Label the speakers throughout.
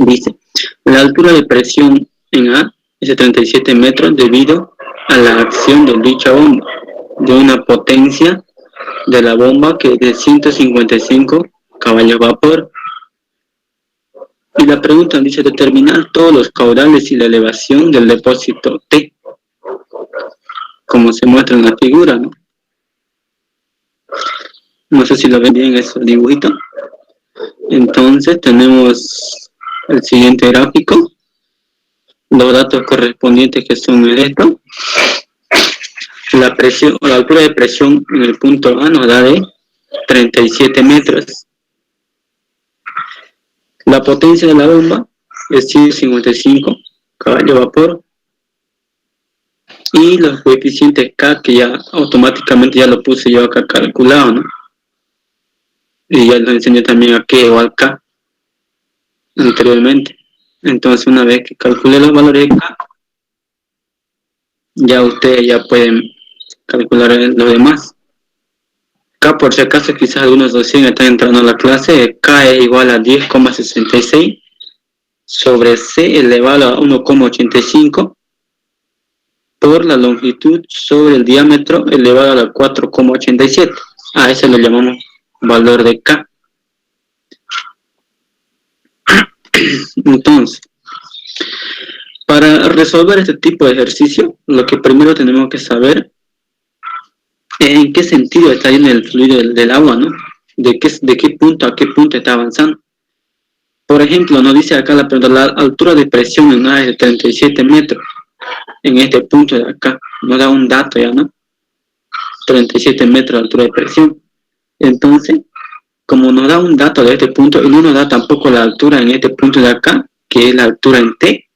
Speaker 1: Dice, la altura de presión en A es de 37 metros debido a la acción de dicha bomba, de una potencia de la bomba que es de 155 caballos vapor. Y la pregunta dice determinar todos los caudales y la elevación del depósito T, como se muestra en la figura, ¿no? No sé si lo ven bien ese dibujito. Entonces tenemos el siguiente gráfico, los datos correspondientes que son estos. La presión, la altura de presión en el punto A nos da de 37 metros. La potencia de la bomba es 155 caballos vapor. Y los coeficientes K, que ya automáticamente ya lo puse yo acá calculado, ¿no? Y ya lo enseñé también a K igual K anteriormente. Entonces, una vez que calcule los valores de K, ya ustedes ya pueden calcular lo demás. K, por si acaso, quizás algunos docentes están entrando a la clase, K es igual a 10,66 sobre C elevado a 1,85 por la longitud sobre el diámetro elevado a la 4,87. A eso lo llamamos valor de K. Entonces, para resolver este tipo de ejercicio, lo que primero tenemos que saber es en qué sentido está yendo el fluido del agua, ¿no? De qué punto a qué punto está avanzando. Por ejemplo, nos dice acá la pregunta, la altura de presión en A es de 37 metros. En este punto de acá, nos da un dato ya, ¿no? 37 metros de altura de presión. Entonces, como nos da un dato de este punto y no nos da tampoco la altura en este punto de acá, que es la altura en T,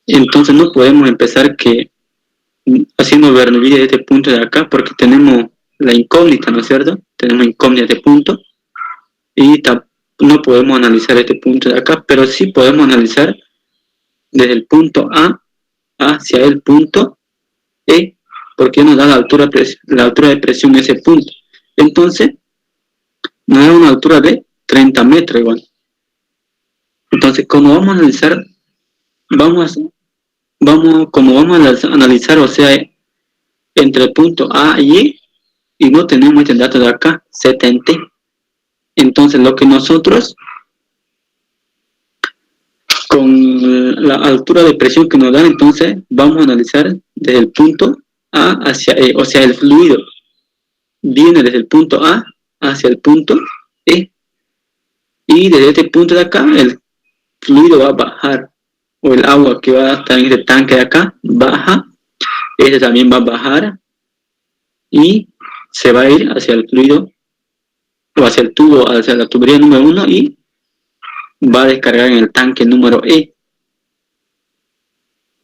Speaker 1: entonces no podemos empezar haciendo Bernoulli de este punto de acá porque tenemos la incógnita, ¿no es cierto? Tenemos incógnita de este punto y no podemos analizar este punto de acá, pero sí podemos analizar desde el punto A hacia el punto E, porque nos da la altura de presión en ese punto. Entonces, nos da una altura de 30 metros igual. Entonces, como vamos a analizar, como vamos a analizar, o sea, entre el punto A y E, y no tenemos este dato de acá, 70. Entonces, lo que nosotros, con la altura de presión que nos dan, entonces, vamos a analizar desde el punto A hacia E, o sea, el fluido viene desde el punto A hacia el punto E, y desde este punto de acá, el fluido va a bajar, o el agua que va a estar en este tanque de acá, baja, este también va a bajar, y se va a ir hacia el fluido, o hacia el tubo, hacia la tubería número 1, y va a descargar en el tanque número E.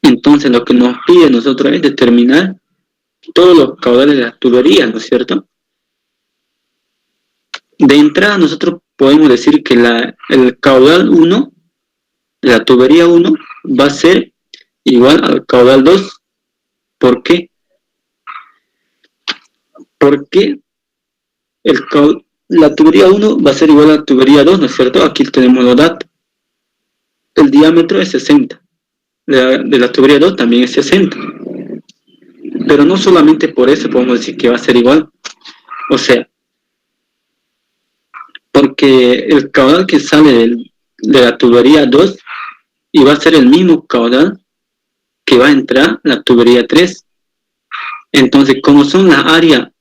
Speaker 1: Entonces lo que nos pide a nosotros es determinar todos los caudales de las tuberías, ¿no es cierto? De entrada nosotros podemos decir que el caudal 1, la tubería 1, va a ser igual al caudal 2. ¿Por qué? Porque la tubería 1 va a ser igual a la tubería 2, ¿no es cierto? Aquí tenemos los datos. El diámetro es 60. De la tubería 2 también es 60. Pero no solamente por eso podemos decir que va a ser igual. O sea, porque el caudal que sale de la tubería 2 y va a ser el mismo caudal que va a entrar la tubería 3. Entonces, como son el área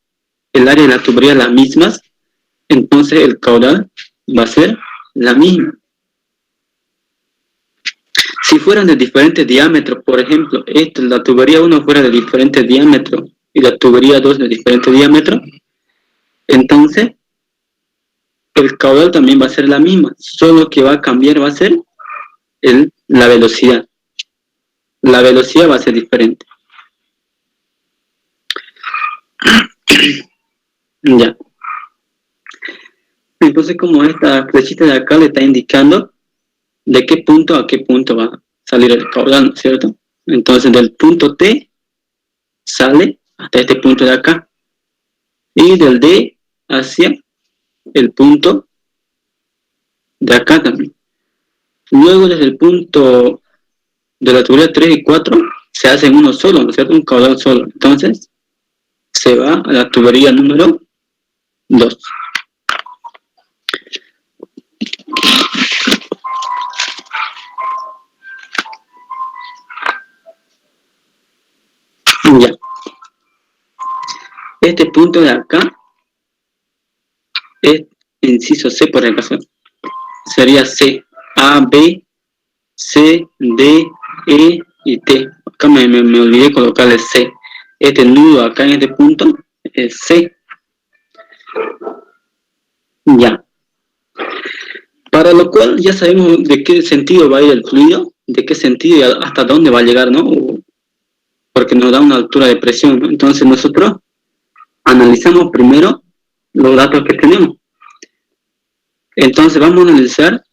Speaker 1: de la tubería las mismas, entonces el caudal va a ser la misma. Si fueran de diferentes diámetros, por ejemplo, la tubería 1 fuera de diferentes diámetros y la tubería 2 de diferentes diámetros, entonces el caudal también va a ser la misma, solo que va a cambiar va a ser la velocidad. La velocidad va a ser diferente. Ya. Entonces, como esta flechita de acá le está indicando de qué punto a qué punto va a salir el caudal, ¿no es cierto? Entonces, del punto T sale hasta este punto de acá. Y del D hacia el punto de acá también. Luego desde el punto de la tubería 3 y 4 se hacen uno solo, ¿no es cierto? Un caudal solo. Entonces se va a la tubería número 2. Ya. Este punto de acá es inciso C por acaso. Sería C, A, B, C, D, E y T. Acá me olvidé colocarle C. Este nudo acá en este punto es C. Ya. Para lo cual ya sabemos de qué sentido va a ir el fluido, de qué sentido y hasta dónde va a llegar, ¿no? Porque nos da una altura de presión, ¿no? Entonces nosotros analizamos primero los datos que tenemos. Entonces vamos a analizar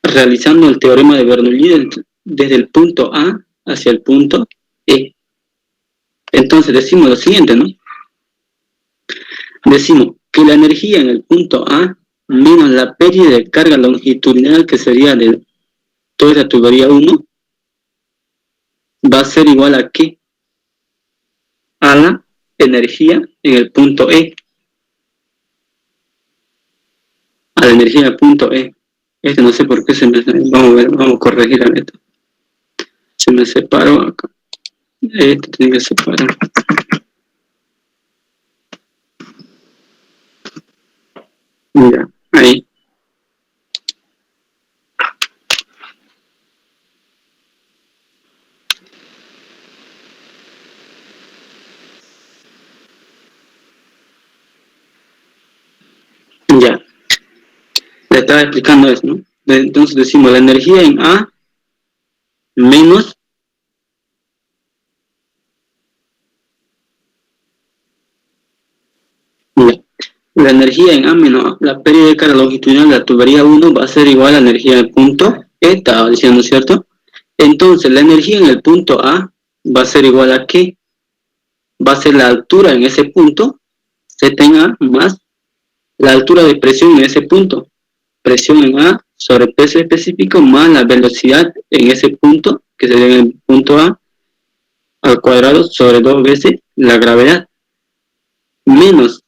Speaker 1: realizando el teorema de Bernoulli desde el punto A hacia el punto E. Entonces decimos lo siguiente, ¿no? Decimos que la energía en el punto A menos la pérdida de carga longitudinal, que sería de toda la tubería 1, va a ser igual a ¿qué? A la energía en el punto E. A la energía en el punto E. Este no sé por qué se me... Vamos a ver, vamos a corregir esto. Se me separó acá. Este tiene que separar. Mira, ahí. Ya. Le estaba explicando eso, ¿no? Entonces decimos la energía en A menos la energía en A menos la pérdida de carga longitudinal de la tubería 1 va a ser igual a la energía del punto E, estaba diciendo, ¿cierto? Entonces la energía en el punto A va a ser igual a ¿qué? Va a ser la altura en ese punto, Z en A, más la altura de presión en ese punto, presión en A sobre peso específico más la velocidad en ese punto, que sería en el punto A, al cuadrado sobre 2 veces la gravedad, menos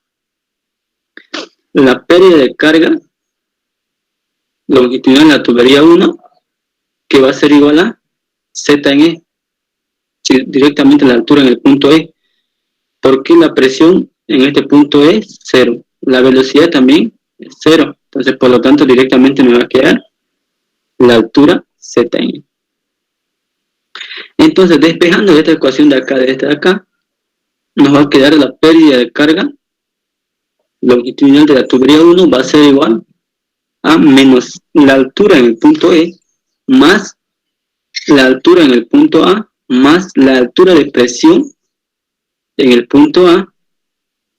Speaker 1: la pérdida de carga longitudinal en la tubería 1, que va a ser igual a Z en E, directamente la altura en el punto E, porque la presión en este punto es 0, la velocidad también es 0, entonces por lo tanto directamente me va a quedar la altura Z en E. Entonces despejando esta ecuación de acá, de esta de acá, nos va a quedar la pérdida de carga longitudinal de la tubería 1 va a ser igual a menos la altura en el punto E más la altura en el punto A más la altura de presión en el punto A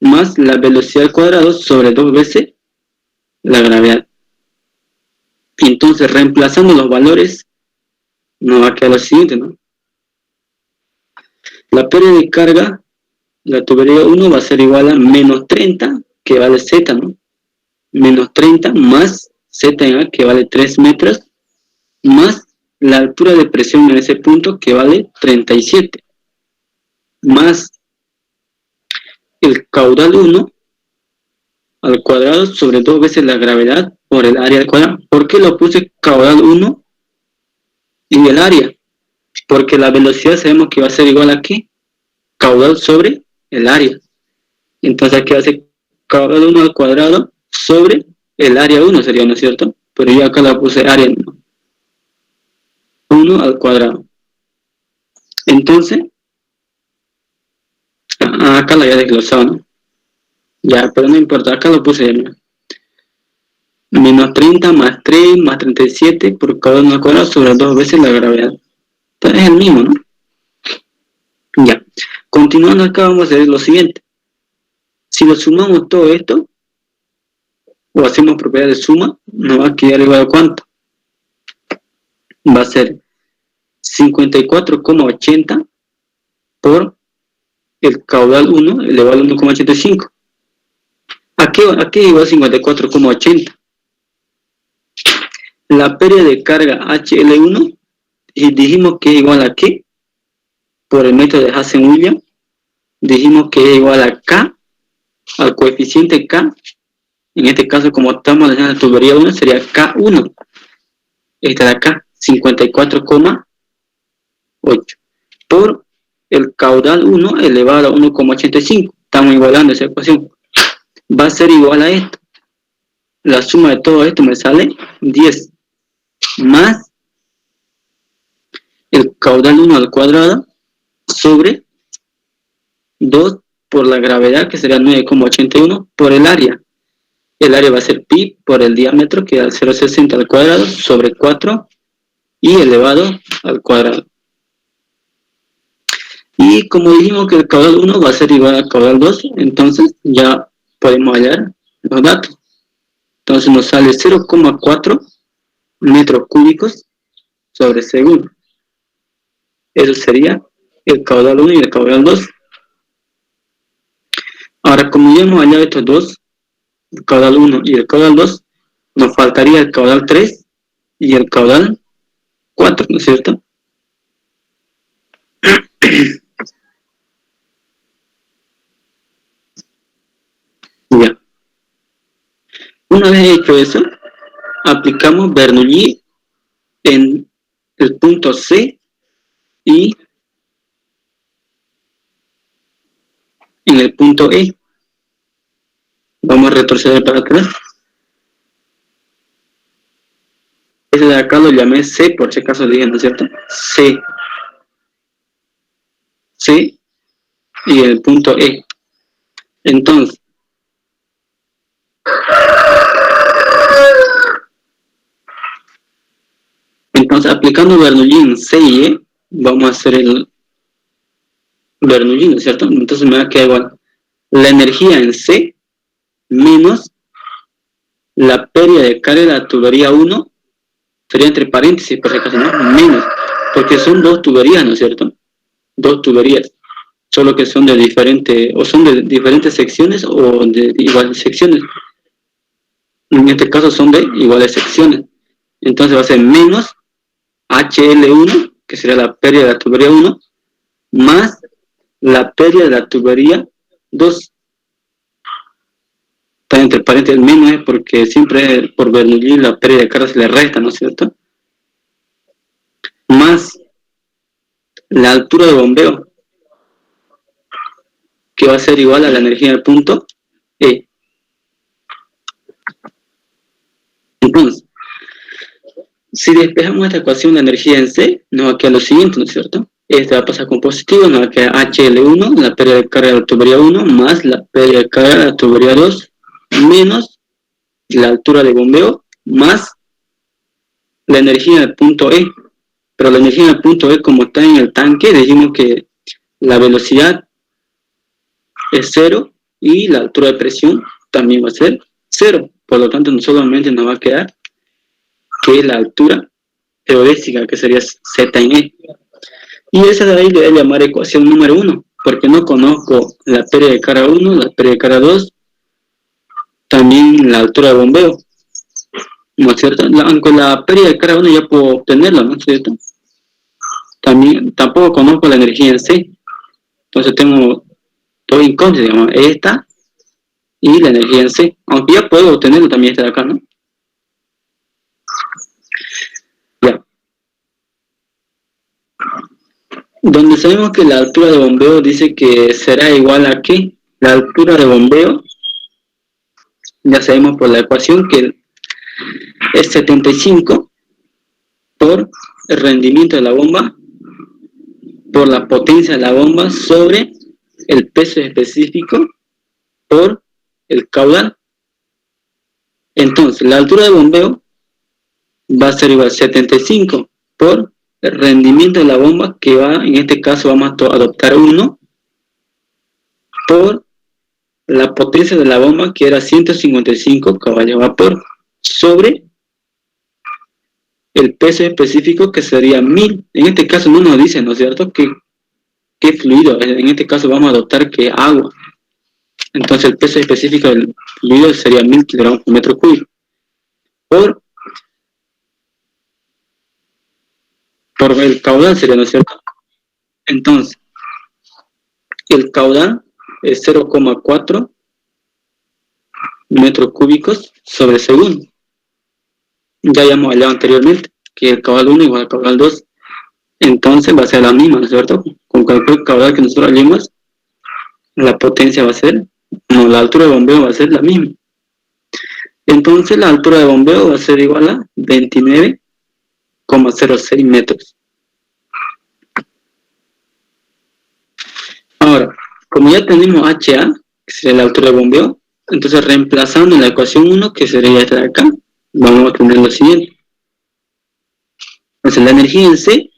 Speaker 1: más la velocidad al cuadrado sobre 2 veces la gravedad. Entonces reemplazando los valores nos va a quedar lo siguiente, ¿no? La pérdida de carga la tubería 1 va a ser igual a menos 30, que vale Z, ¿no? Menos 30 más Z en A, que vale 3 metros, más la altura de presión en ese punto, que vale 37, más el caudal 1 al cuadrado sobre 2 veces la gravedad por el área al cuadrado. ¿Por qué lo puse caudal 1 y el área? Porque la velocidad sabemos que va a ser igual a ¿qué? Caudal sobre el área. Entonces aquí va a ser caudal 1 al cuadrado sobre el área 1 sería, ¿no es cierto? Pero yo acá la puse área 1 al cuadrado. Entonces, acá la había desglosado, ¿no? Ya, pero no importa, acá lo puse ya. Menos 30 más 3 más 37 por caudal 1 al cuadrado sobre 2 veces la gravedad. Entonces es el mismo, ¿no? Ya. Continuando acá vamos a hacer lo siguiente. Si lo sumamos todo esto, o hacemos propiedad de suma, nos va a quedar igual a ¿cuánto? Va a ser 54,80 por el caudal 1 elevado a 1,85. ¿A qué igual 54,80? La pérdida de carga HL1, y dijimos que es igual a ¿qué? Por el método de Hazen-Williams, dijimos que es igual a K, al coeficiente K. En este caso, como estamos en la tubería 1, sería K1. Esta de acá, 54,8. Por el caudal 1 elevado a 1,85. Estamos igualando esa ecuación. Va a ser igual a esto. La suma de todo esto me sale 10. Más el caudal 1 al cuadrado sobre 2 por la gravedad, que sería 9,81, por el área. El área va a ser pi por el diámetro, que da 0,60 al cuadrado, sobre 4 y elevado al cuadrado. Y como dijimos que el caudal 1 va a ser igual al caudal 2, entonces ya podemos hallar los datos. Entonces nos sale 0,4 metros cúbicos sobre segundo. Eso sería el caudal 1 y el caudal 2. Ahora, como ya hemos hallado estos dos, el caudal 1 y el caudal 2, nos faltaría el caudal 3 y el caudal 4, ¿no es cierto? Ya. Una vez hecho eso, aplicamos Bernoulli en el punto C y en el punto E. Vamos a retroceder para atrás. Ese de acá lo llamé C, por si acaso dije, ¿no es cierto? C. C y el punto E. Entonces, aplicando Bernoulli en C y E, vamos a hacer el Bernoulli, ¿no es cierto? Entonces me va a quedar igual la energía en C menos la pérdida de carga de la tubería 1, sería entre paréntesis, por si acaso, ¿no? Menos, porque son dos tuberías, ¿no es cierto? Dos tuberías, solo que son de diferentes secciones o de iguales secciones. En este caso son de iguales secciones. Entonces va a ser menos HL1, que sería la pérdida de la tubería 1, más la pérdida de la tubería 2. Está entre paréntesis menos, es porque siempre por Bernoulli la pérdida de carga se le resta, ¿no es cierto? Más la altura de bombeo, que va a ser igual a la energía del punto E. Entonces, si despejamos esta ecuación de energía en C, nos va a quedar lo siguiente, ¿no es cierto? Este va a pasar con positivo, nos va a quedar HL1, la pérdida de carga de la tubería 1, más la pérdida de carga de la tubería 2, menos la altura de bombeo, más la energía del punto E. Pero la energía del punto E, como está en el tanque, dijimos que la velocidad es 0 y la altura de presión también va a ser 0. Por lo tanto, no solamente nos va a quedar que es la altura geodésica, que sería Z en E. Y esa de ahí le voy a llamar ecuación número 1, porque no conozco la pérdida de carga 1, la pérdida de carga 2, también la altura de bombeo, ¿no es cierto? Aunque la pérdida de carga 1 ya puedo obtenerla, ¿no es cierto? Tampoco conozco la energía en C, entonces tengo todo incógnito, digamos, esta y la energía en C, aunque ya puedo obtenerlo también esta de acá, ¿no? Ya. Donde sabemos que la altura de bombeo dice que será igual a ¿qué? La altura de bombeo, ya sabemos por la ecuación que es 75 por el rendimiento de la bomba por la potencia de la bomba sobre el peso específico por el caudal. Entonces, la altura de bombeo va a ser igual a 75 por el rendimiento de la bomba, que va, en este caso vamos a adoptar 1, por la potencia de la bomba, que era 155 caballos vapor, sobre el peso específico, que sería 1000. En este caso no nos dice, ¿no es cierto?, qué fluido. En este caso vamos a adoptar que agua. Entonces el peso específico del fluido sería 1000 kilogramos por metro cúbico. Por por el caudal sería, ¿no es cierto? Entonces, el caudal es 0,4 metros cúbicos sobre segundo. Ya habíamos hablado anteriormente que el caudal 1 igual al caudal 2. Entonces va a ser la misma, ¿no es cierto? Con cualquier caudal que nosotros hallemos, la potencia va a ser, no, la altura de bombeo va a ser la misma. Entonces la altura de bombeo va a ser igual a 29,06 metros. Ahora, como ya tenemos HA, que sería la altura de bombeo, entonces reemplazando en la ecuación 1, que sería esta de acá, vamos a tener lo siguiente. Entonces la energía en C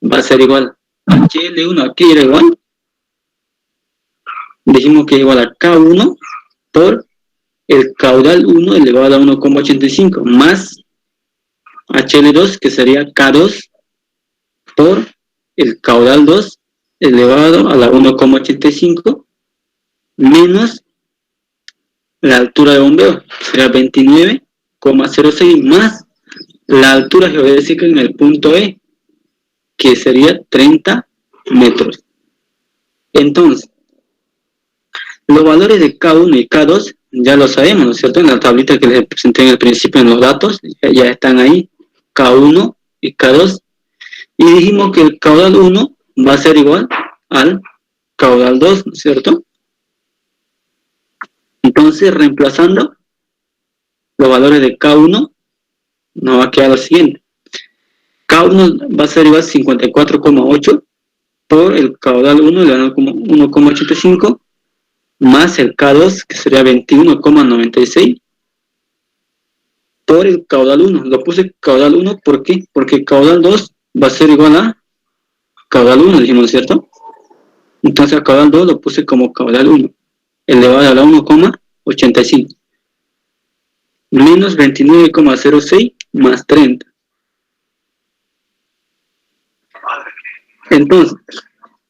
Speaker 1: va a ser igual a HL1, aquí era igual. Dijimos que es igual a K1 por el caudal 1 elevado a 1,85 más HL2, que sería K2 por el caudal 2 elevado a la 1,85 menos la altura de bombeo, será 29,06 más la altura geodésica en el punto E, que sería 30 metros. Entonces, los valores de K1 y K2 ya lo sabemos, ¿no es cierto? En la tablita que les presenté en el principio en los datos, ya están ahí, K1 y K2. Y dijimos que el caudal 1 va a ser igual al caudal 2, ¿no es cierto? Entonces, reemplazando los valores de K1, nos va a quedar lo siguiente. K1 va a ser igual a 54,8 por el caudal 1 elevado a 1,85 más el K2, que sería 21,96 por el caudal 1. Lo puse caudal 1, ¿por qué? Porque el caudal 2 va a ser igual a caudal 1, dijimos, ¿cierto? Entonces el caudal 2 lo puse como caudal 1, elevado a la 1,85. Menos 29,06 más 30. Entonces,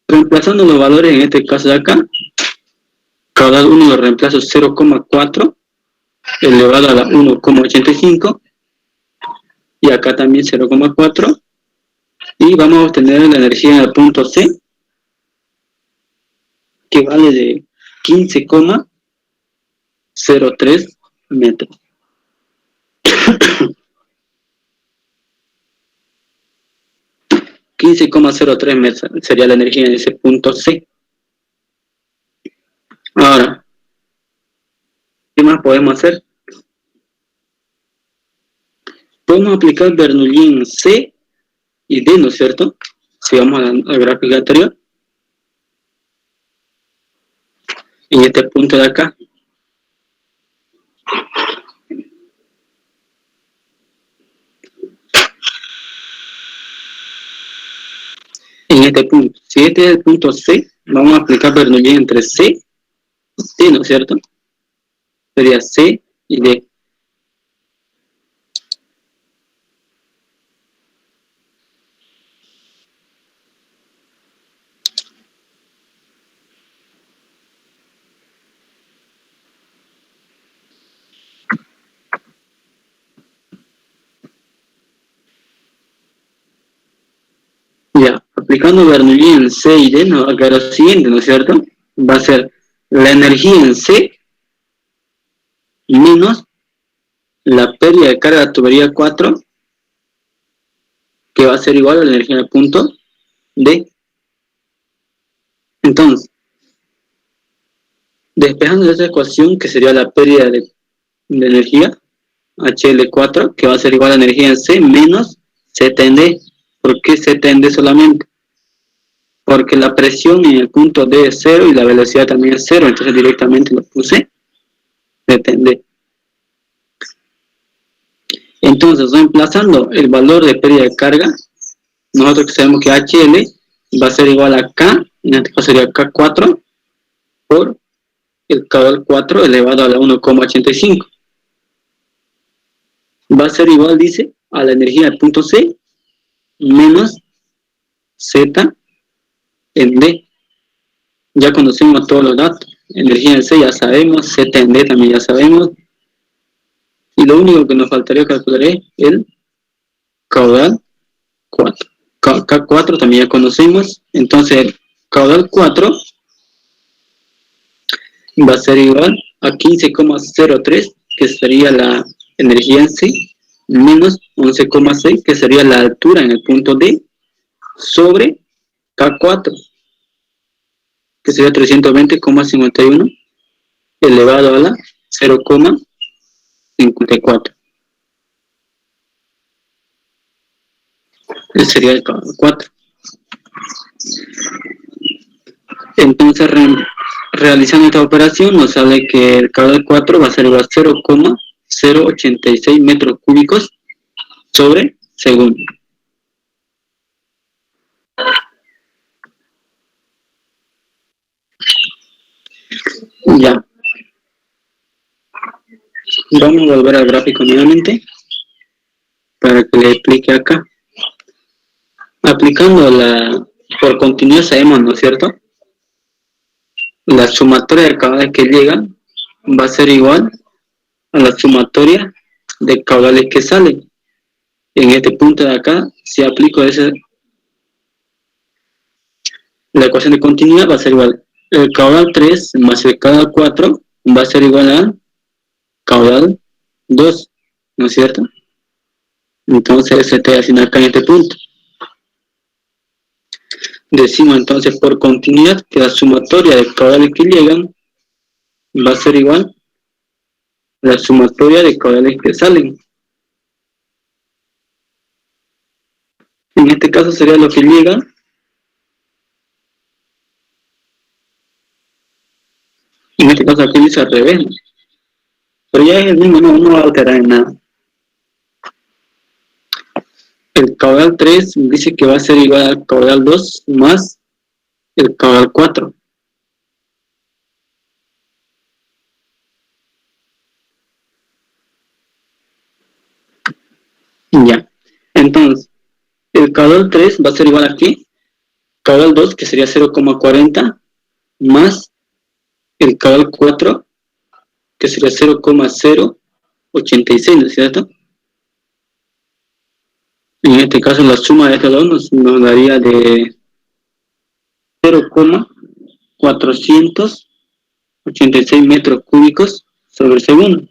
Speaker 1: reemplazando los valores en este caso de acá, caudal 1 lo reemplazo 0,4 elevado a la 1,85 y acá también 0,4 y vamos a obtener la energía en el punto C, que vale de 15,03 metros. $15,03 sería la energía en ese punto C. Ahora, ¿qué más podemos hacer? Podemos aplicar Bernoulli en C y D, ¿no es cierto? Si vamos a la gráfica anterior. En este punto de acá. En este punto. Si este es el punto C, vamos a aplicar Bernoulli entre C y D, ¿no es cierto? Sería C y D. Ya, aplicando Bernoulli en C y D, nos va a quedar lo siguiente, ¿no es cierto? Va a ser la energía en C menos la pérdida de carga de tubería 4, que va a ser igual a la energía del punto D. Entonces, despejando esa ecuación, que sería la pérdida de energía, HL4, que va a ser igual a la energía en C menos Z en D. ¿Por qué Z en D solamente? Porque la presión en el punto D es 0 y la velocidad también es 0, entonces directamente lo puse Z en D. Entonces, reemplazando el valor de pérdida de carga, nosotros sabemos que HL va a ser igual a K, en este caso sería K4, por el caudal 4 elevado a la 1,85. Va a ser igual, dice, a la energía del punto C menos Z en D. Ya conocemos todos los datos. Energía en C ya sabemos, Z en D también ya sabemos. Y lo único que nos faltaría calcular es el caudal 4. K4 también ya conocemos, entonces el caudal 4 va a ser igual a 15,03, que sería la energía en sí, menos 11,6, que sería la altura en el punto D, sobre K4, que sería 320,51 elevado a la 0,54. Ese sería el caudal 4. Entonces, realizando esta operación, nos sale que el caudal 4 va a ser igual a 0,086 metros cúbicos sobre segundo. Ya. Vamos a volver al gráfico nuevamente para que le explique acá. Aplicando por continuidad sabemos, ¿no es cierto? La sumatoria de caudales que llegan va a ser igual a la sumatoria de caudales que salen. En este punto de acá, si aplico la ecuación de continuidad va a ser igual. El caudal 3 más el caudal 4 va a ser igual a caudal 2, ¿no es cierto? Entonces se está haciendo acá en este punto. Decimos entonces por continuidad que la sumatoria de caudales que llegan va a ser igual a la sumatoria de caudales que salen. En este caso sería lo que llega en este caso aquí dice al revés, ¿no? Pero ya es el mismo, no va a alterar en nada. El caudal 3 dice que va a ser igual al caudal 2 más el caudal 4. Ya. Entonces, el caudal 3 va a ser igual a ¿qué? Caudal 2, que sería 0,40, más el caudal 4, que sería 0,086, ¿no es cierto? En este caso, la suma de estos dos nos daría de 0,486 metros cúbicos sobre segundo.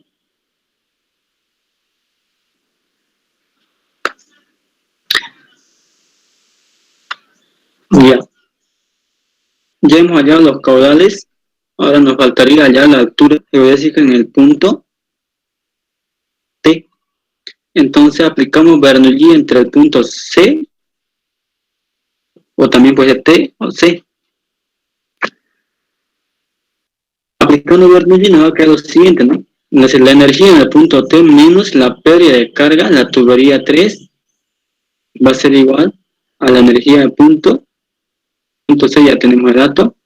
Speaker 1: Ya. Ya hemos hallado los caudales, ahora nos faltaría hallar la altura geodésica en el punto T. Entonces aplicamos Bernoulli entre el punto C, o también puede ser T o C. Aplicando Bernoulli nos va a quedar lo siguiente, ¿no? Entonces la energía en el punto T menos la pérdida de carga en la tubería 3 va a ser igual a la energía del punto C, ya tenemos el dato,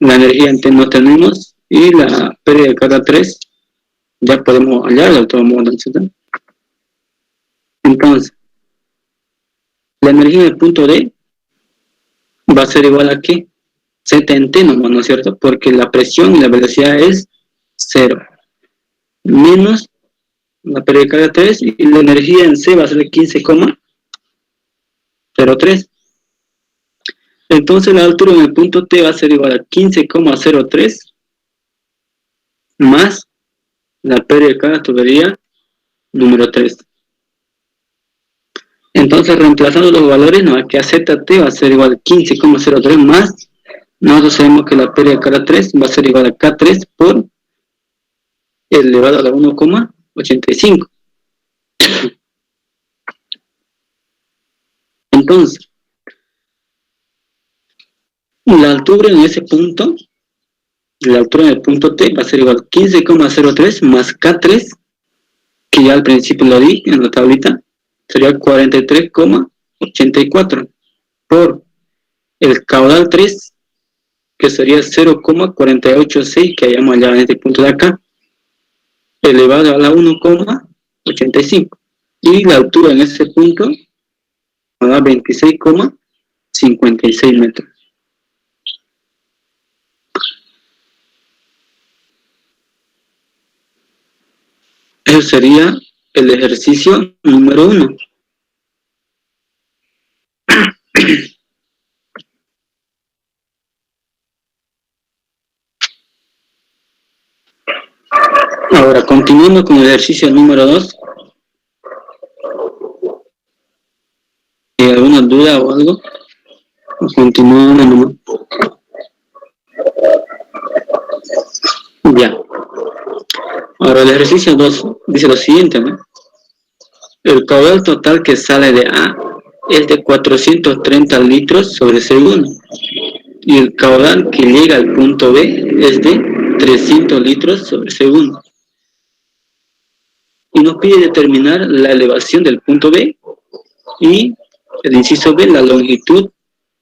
Speaker 1: la energía en T no tenemos, y la pérdida de carga 3 ya podemos hallarla de todo modo, ¿no? Entonces, la energía en el punto D va a ser igual a ¿qué? Z en T nomás, ¿no es cierto? Porque la presión y la velocidad es 0. Menos la pérdida de carga 3 y la energía en C va a ser 15,03. Entonces la altura en el punto T va a ser igual a 15,03 más la pérdida de carga tubería número 3. Entonces reemplazando los valores nos va a quedar ZT va a ser igual a 15,03 más, nosotros sabemos que la pérdida de carga 3 va a ser igual a K3 por elevado a la 1,85. Entonces, la altura en ese punto, la altura en el punto T va a ser igual a 15,03 más K3, que ya al principio lo di en la tablita, sería 43,84 por el caudal 3, que sería 0,486, que hayamos hallado en este punto de acá, elevado a la 1,85. Y la altura en ese punto nos da 26,56 metros. Ese sería el ejercicio número 1. Ahora, continuando con el ejercicio número 2, ¿alguna duda o algo? Continuamos nomás. Ya. Ahora, el ejercicio 2 dice lo siguiente, ¿no? El caudal total que sale de A es de 430 litros sobre segundo. Y el caudal que llega al punto B es de 300 litros sobre segundo. Y nos pide determinar la elevación del punto B y el inciso B, la longitud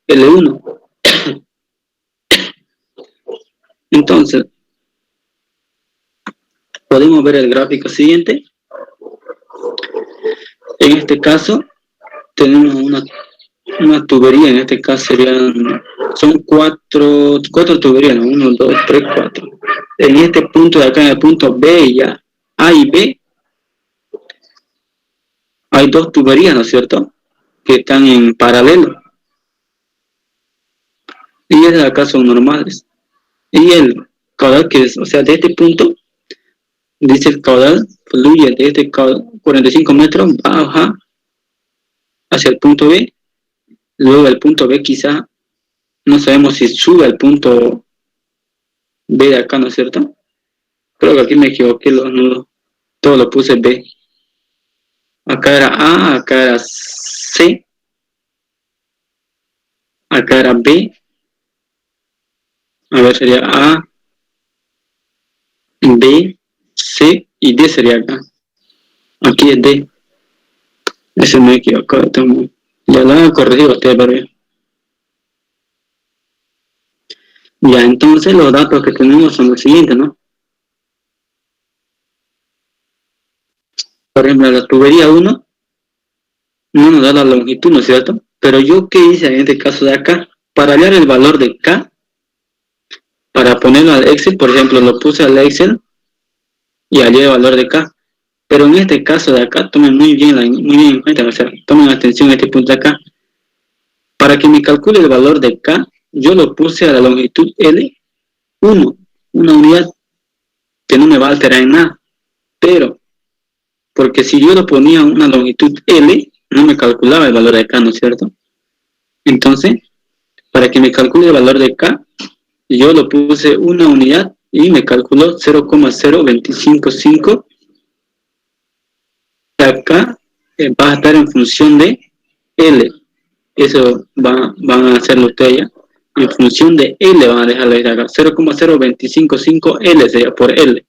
Speaker 1: L1. Entonces, podemos ver el gráfico siguiente. En este caso, tenemos una tubería, en este caso son cuatro tuberías, ¿no? 1, 2, 3, 4. En este punto de acá, en el punto B, ya A y B, hay dos tuberías, ¿no es cierto?, que están en paralelo. Y esas acá son normales. Y el caudal que es, o sea, de este punto, dice el caudal fluye de este 45 metros, baja hacia el punto B. Luego el punto B quizá, no sabemos si sube al punto B de acá, ¿no es cierto? Creo que aquí me equivoqué los nudos. Todo lo puse B. Acá era A, acá era C, acá era B. A ver, sería A, B, C y D sería acá. Aquí es D. Ese me equivocó. Ya lo han corregido ustedes, pero ya, entonces los datos que tenemos son los siguientes, ¿no? Por ejemplo, la tubería 1 no nos da la longitud, ¿no es cierto? Pero yo, ¿qué hice en este caso de acá? Para hallar el valor de K, para ponerlo al Excel, por ejemplo, lo puse al Excel y hallé el valor de K. Pero en este caso de acá, tomen muy bien en cuenta, o sea, tomen atención a este punto de acá. Para que me calcule el valor de K, yo lo puse a la longitud L1, una unidad que no me va a alterar en nada. Pero, porque si yo lo ponía a una longitud L, no me calculaba el valor de K, ¿no es cierto? Entonces, para que me calcule el valor de K, yo lo puse una unidad y me calculó 0,0255. Acá va a estar en función de L. Eso van a hacerlo ustedes ya. En función de L van a dejarlo ahí acá. 0,0255 L sería por L.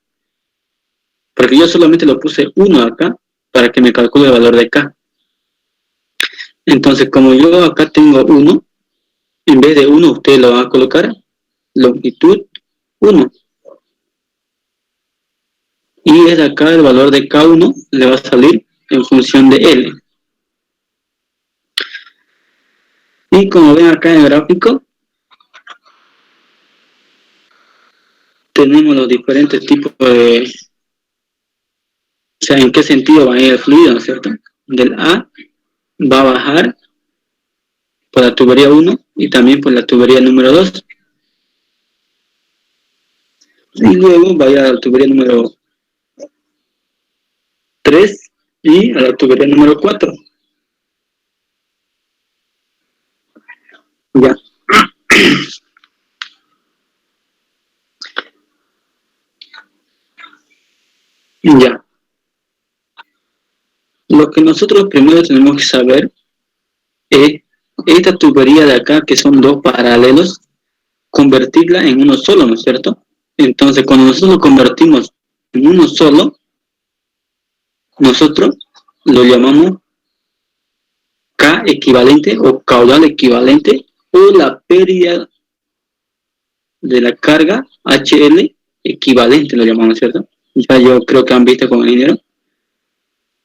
Speaker 1: Porque yo solamente lo puse 1 acá para que me calcule el valor de K. Entonces, como yo acá tengo 1, en vez de 1 ustedes lo van a colocar longitud 1. Y es acá el valor de K1 le va a salir en función de L. Y como ven acá en el gráfico, tenemos los diferentes tipos de... O sea, en qué sentido va a ir el fluido, ¿no es cierto? Del A va a bajar por la tubería 1 y también por la tubería número 2. Y luego va a ir a la tubería número 3 y a la tubería número 4. Ya. Ya. Lo que nosotros primero tenemos que saber es esta tubería de acá, que son dos paralelos, convertirla en uno solo, ¿no es cierto? Entonces, cuando nosotros lo convertimos en uno solo, nosotros lo llamamos K equivalente o caudal equivalente o la pérdida de la carga HL equivalente, lo llamamos, ¿cierto? Ya yo creo que han visto con el dinero.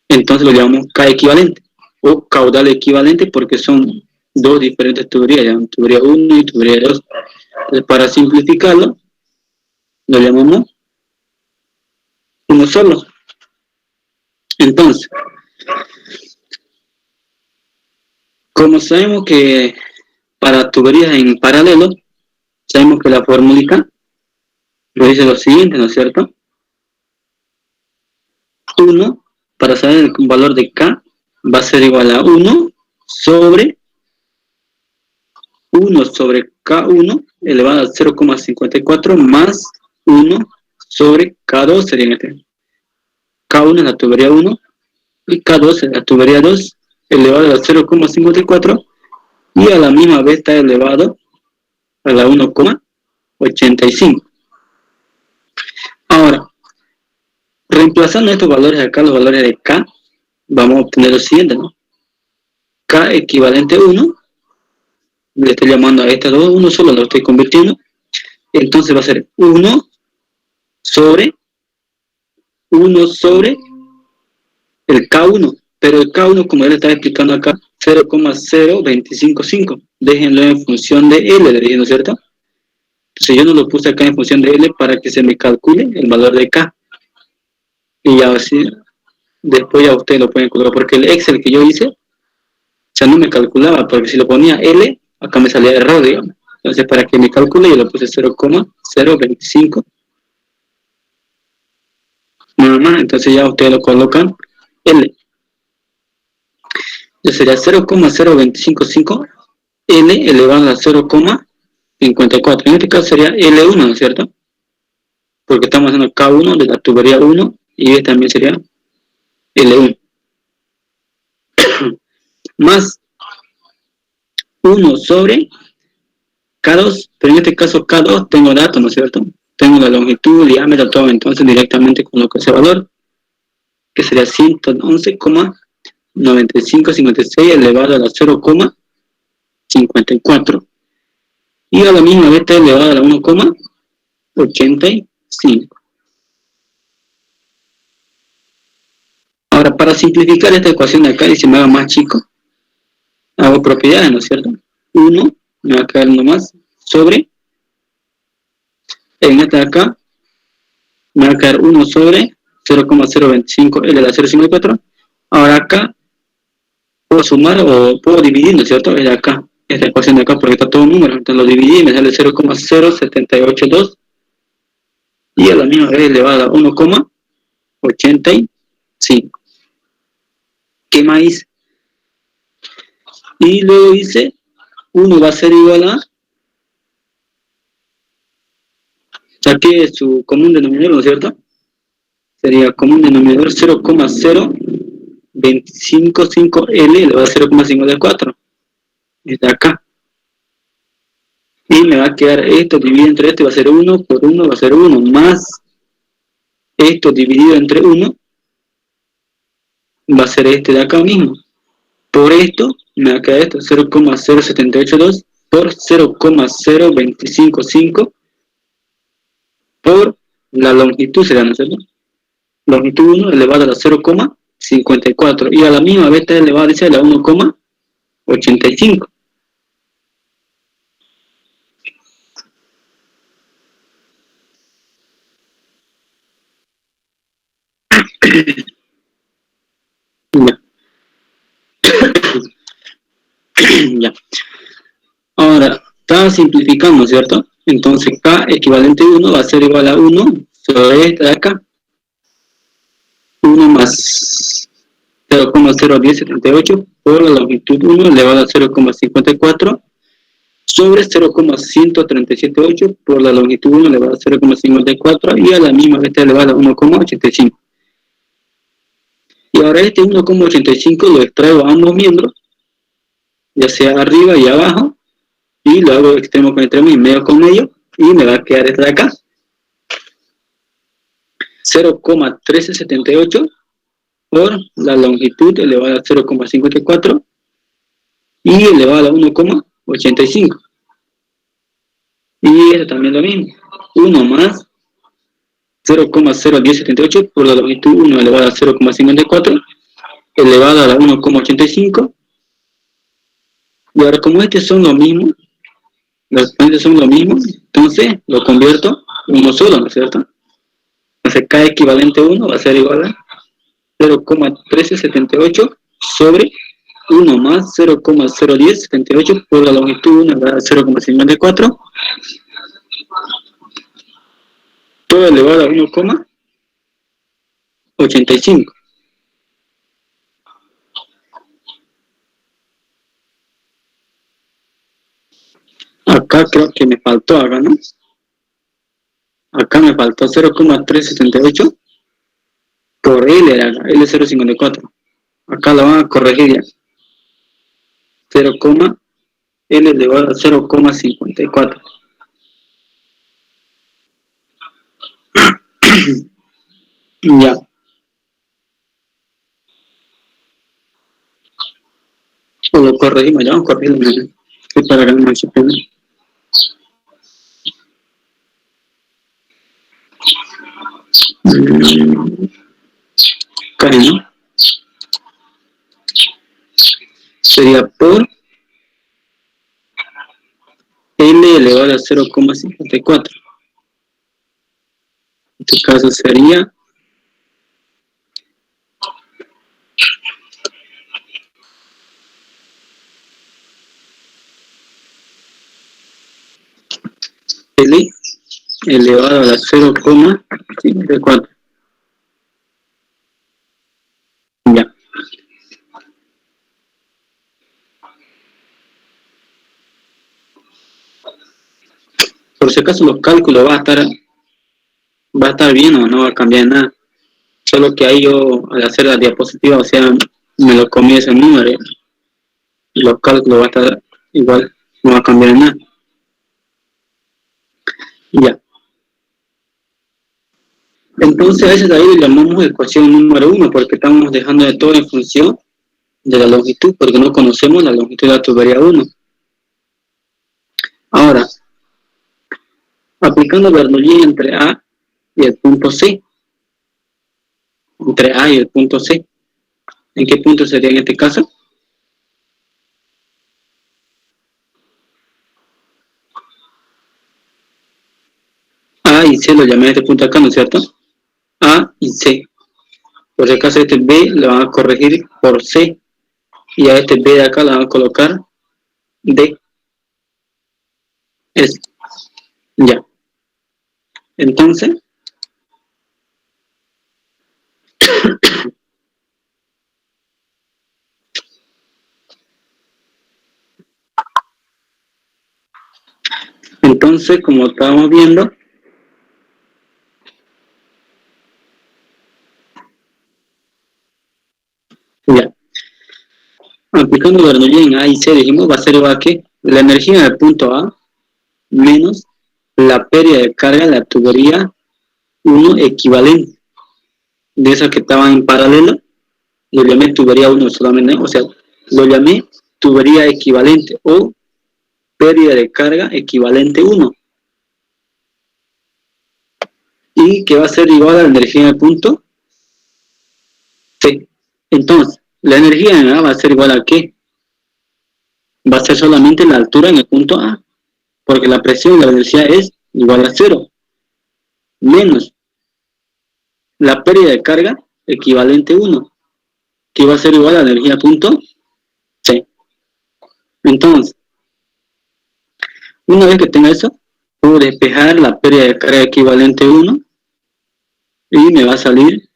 Speaker 1: Entonces lo llamamos K equivalente o caudal equivalente porque son dos diferentes tuberías, ya, tubería 1 y tubería 2. Entonces, para simplificarlo, lo llamamos uno solo. Entonces, Como sabemos que para tuberías en paralelo, sabemos que la fórmula nos dice lo siguiente, ¿no es cierto? 1, para saber el valor de K, va a ser igual a 1 sobre K1 elevado a 0,54 más 1 sobre K2 sería este. K1 es la tubería 1 y K2 es la tubería 2 elevado a 0,54 y a la misma vez está elevado a la 1,85. Ahora, reemplazando estos valores acá, los valores de K, vamos a obtener lo siguiente, ¿no? K equivalente a 1, le estoy llamando a estas dos 1 solo, lo estoy convirtiendo, entonces va a ser 1 sobre el K1, pero el K1, como él está explicando acá, 0,0255, déjenlo en función de L, le dije, ¿no es cierto? Entonces yo no lo puse acá en función de L para que se me calcule el valor de K, y ya así, después ya ustedes lo pueden calcular, porque el Excel que yo hice, ya no me calculaba, porque si lo ponía L, acá me salía error, digamos. Entonces, para que me calcule, yo le puse 0,025. Nada más, entonces ya ustedes lo colocan L. Entonces sería 0,0255 L elevado a 0,54. En este caso sería L1, ¿no es cierto? Porque estamos haciendo K1 de la tubería 1 y este también sería L1. Más 1 sobre K2, pero en este caso K2 tengo datos, ¿no es cierto? Tengo la longitud, el diámetro, todo, entonces directamente coloco ese valor, que sería 111,9556 elevado a la 0,54. Y a la misma vez está elevado a la 1,85. Ahora, para simplificar esta ecuación de acá y se me haga más chico, hago propiedades, ¿no es cierto? 1, me va a quedar uno más, sobre, en esta de acá, me va a quedar 1 sobre 0,025 L a la 0,54. Ahora acá, puedo sumar o puedo dividir, ¿no es cierto? Es de acá, esta ecuación de acá, porque está todo número, entonces lo dividí y me sale 0,0782 y a la misma vez elevada a 1,85. ¿Qué más hice? Y luego hice 1 va a ser igual a, saqué su común denominador, ¿no es cierto? Sería común denominador 0,0255L elevado a 0,54. Es de acá. Y me va a quedar esto dividido entre esto, va a ser 1 por 1, va a ser 1, más esto dividido entre 1, va a ser este de acá mismo. Por esto, me va a quedar esto, 0,0782 por 0,0255 por la longitud, será, ¿no es cierto? Longitud 1 elevado a la 0,54 y a la misma vez está elevado a la 1,85. Ya. Ya. Ahora, está simplificando, ¿cierto? Entonces K equivalente a 1 va a ser igual a 1 sobre esta de acá. 1 más 0,01078 por la longitud 1 elevado a 0,54 sobre 0,1378 por la longitud 1 elevado a 0,54 y a la misma vez está elevado a 1,85. Y ahora este 1,85 lo extraigo a ambos miembros, ya sea arriba y abajo, y lo hago extremo con extremo y medio con medio, y me va a quedar esta de acá. 0,1378 por la longitud elevada a 0,54 y elevada a 1,85. Y eso también lo mismo. 1 más 0,01078 por la longitud 1 elevada a 0,54 elevada a la 1,85. Y ahora como estos son lo mismo, los exponentes son lo mismo, entonces lo convierto uno solo, ¿no es cierto? Entonces K equivalente a 1 va a ser igual a 0,1378 sobre 1 más 0,01078 por la longitud 1 elevado a 0,54, todo elevado a 1,85. Acá creo que me faltó, acá, ¿no? Acá me faltó 0,378 por L, era L054. Acá la van a corregir ya. 0, L elevado a 0,54. Ya. O lo corregimos, ya vamos a corregirlo. Para que no se pierda. Acá, ¿no? Sería por L elevado a 0,54. En este caso sería L elevado a la 0,54. Ya. Por si acaso los cálculos va a estar bien o no va a cambiar nada. Solo que ahí yo al hacer la diapositiva, o sea, me lo comí ese número. Los cálculos va a estar igual, no va a cambiar nada. Ya. Entonces a ese de ahí le llamamos ecuación número 1 porque estamos dejando de todo en función de la longitud, porque no conocemos la longitud de la tubería 1. Ahora, aplicando Bernoulli entre A y el punto C. Entre A y el punto C. ¿En qué punto sería en este caso? A y C lo llamé a este punto acá, ¿no es cierto? A y C. Por si acaso este B lo van a corregir por C. Y a este B de acá lo van a colocar D. Es. Ya. Entonces, como estábamos viendo, ya. Aplicando Bernoulli en A y C, dijimos, va a ser igual a que la energía del punto A menos la pérdida de carga de la tubería 1 equivalente. De esas que estaban en paralelo, lo llamé tubería 1 solamente, o sea, lo llamé tubería equivalente o pérdida de carga equivalente 1. Y que va a ser igual a la energía en el punto C. Entonces, la energía en A va a ser igual a ¿qué? Va a ser solamente la altura en el punto A, porque la presión de la velocidad es igual a 0, menos la pérdida de carga equivalente 1, que va a ser igual a la energía punto C. Entonces, una vez que tenga eso, puedo despejar la pérdida de carga equivalente 1 y me va a salir,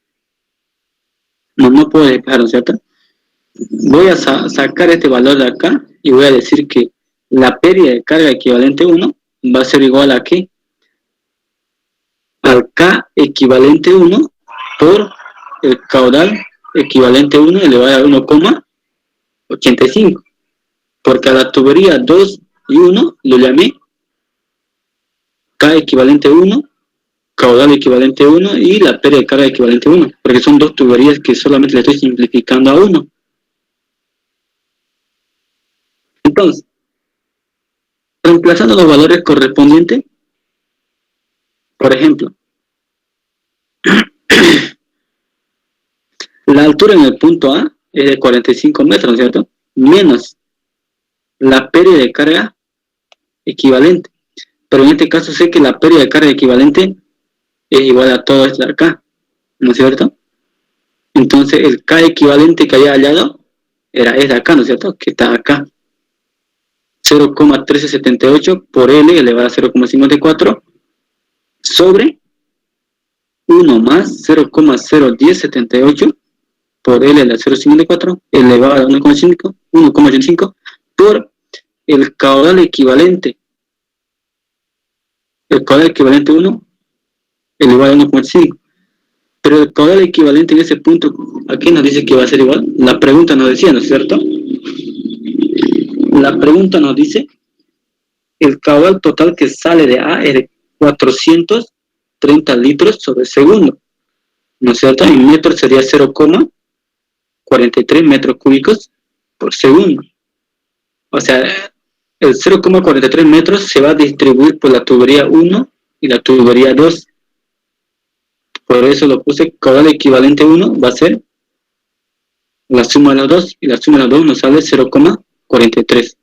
Speaker 1: no puedo despejar, ¿no es cierto? Voy a sacar este valor de acá y voy a decir que la pérdida de carga equivalente 1 va a ser igual a ¿qué? Al K equivalente 1 por el caudal equivalente 1 elevado a 1,85, porque a la tubería 2 y 1 lo llamé K equivalente 1, caudal equivalente 1 y la pérdida de carga equivalente 1, porque son dos tuberías que solamente le estoy simplificando a 1. Entonces, reemplazando los valores correspondientes, por ejemplo, la altura en el punto A es de 45 metros, ¿no es cierto? Menos la pérdida de carga equivalente. Pero en este caso sé que la pérdida de carga equivalente es igual a todo esto de acá, ¿no es cierto? Entonces el K equivalente que haya hallado era esta acá, ¿no es cierto? Que está acá. 0,1378 por L elevado a 0,54 sobre 1 más 0,01078 por L elevado a 0,54 elevado a 1,85 por el caudal equivalente. El caudal equivalente 1 elevado a 1,5. Pero el caudal equivalente en ese punto, aquí nos dice que va a ser igual. La pregunta nos decía, ¿no es cierto? La pregunta nos dice, el caudal total que sale de A es de 430 litros sobre segundo, ¿no es cierto? En metros sería 0,43 metros cúbicos por segundo. O sea, el 0,43 metros se va a distribuir por la tubería 1 y la tubería 2. Por eso lo puse, caudal equivalente 1 va a ser la suma de los dos, y la suma de los dos nos sale 0,43.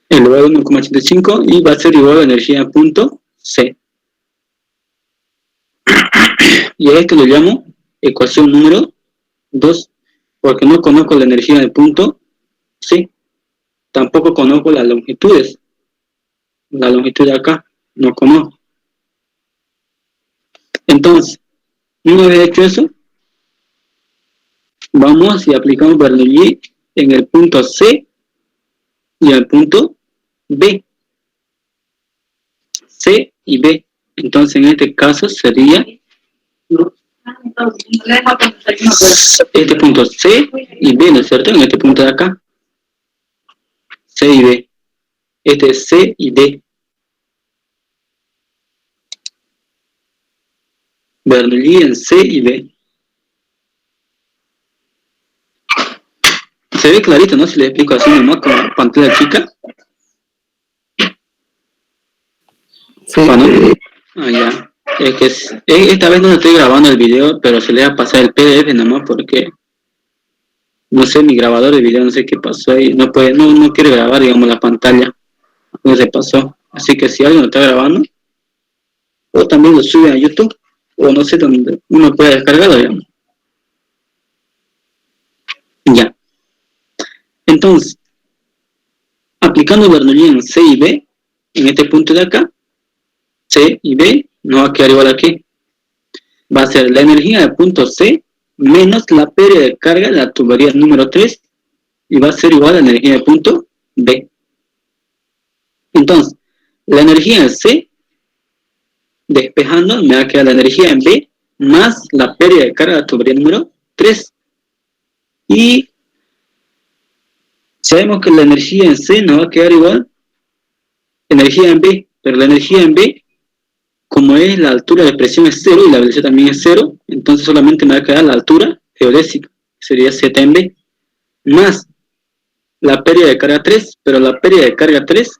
Speaker 1: Elevado a 1,85 y va a ser igual a energía a punto C. Y a esto lo llamo ecuación número 2, porque no conozco la energía del punto C. Tampoco conozco las longitudes. La longitud de acá, no conozco. Entonces, una vez hecho eso, vamos y aplicamos Bernoulli en el punto C y en el punto B. C y B. Entonces, en este caso sería este punto C y B, ¿no es cierto? En este punto de acá. C y B. Este es C y D. Bernoulli en C y B. Se ve clarito, ¿no? Si le explico así nomás con pantalla chica.
Speaker 2: Sí.
Speaker 1: Bueno, ya. Es que esta vez no estoy grabando el video, pero se le va a pasar el PDF nomás porque no sé, mi grabador de video no sé qué pasó ahí, no quiere grabar, digamos, la pantalla, no se pasó. Así que si alguien lo está grabando, o también lo sube a YouTube, o no sé dónde uno puede descargarlo, digamos. Ya. Entonces, aplicando Bernoulli en C y B, en este punto de acá, C y B, no va a quedar igual aquí. Va a ser la energía del punto C menos la pérdida de carga de la tubería número 3 y va a ser igual a la energía del punto B. Entonces, la energía en C, despejando, me va a quedar la energía en B más la pérdida de carga de la tubería número 3. Y sabemos que la energía en C nos va a quedar igual energía en B, pero la energía en B, como es la altura de presión es 0 y la velocidad también es 0, entonces solamente me va a quedar la altura geodésica, que sería Z en B, más la pérdida de carga 3, pero la pérdida de carga 3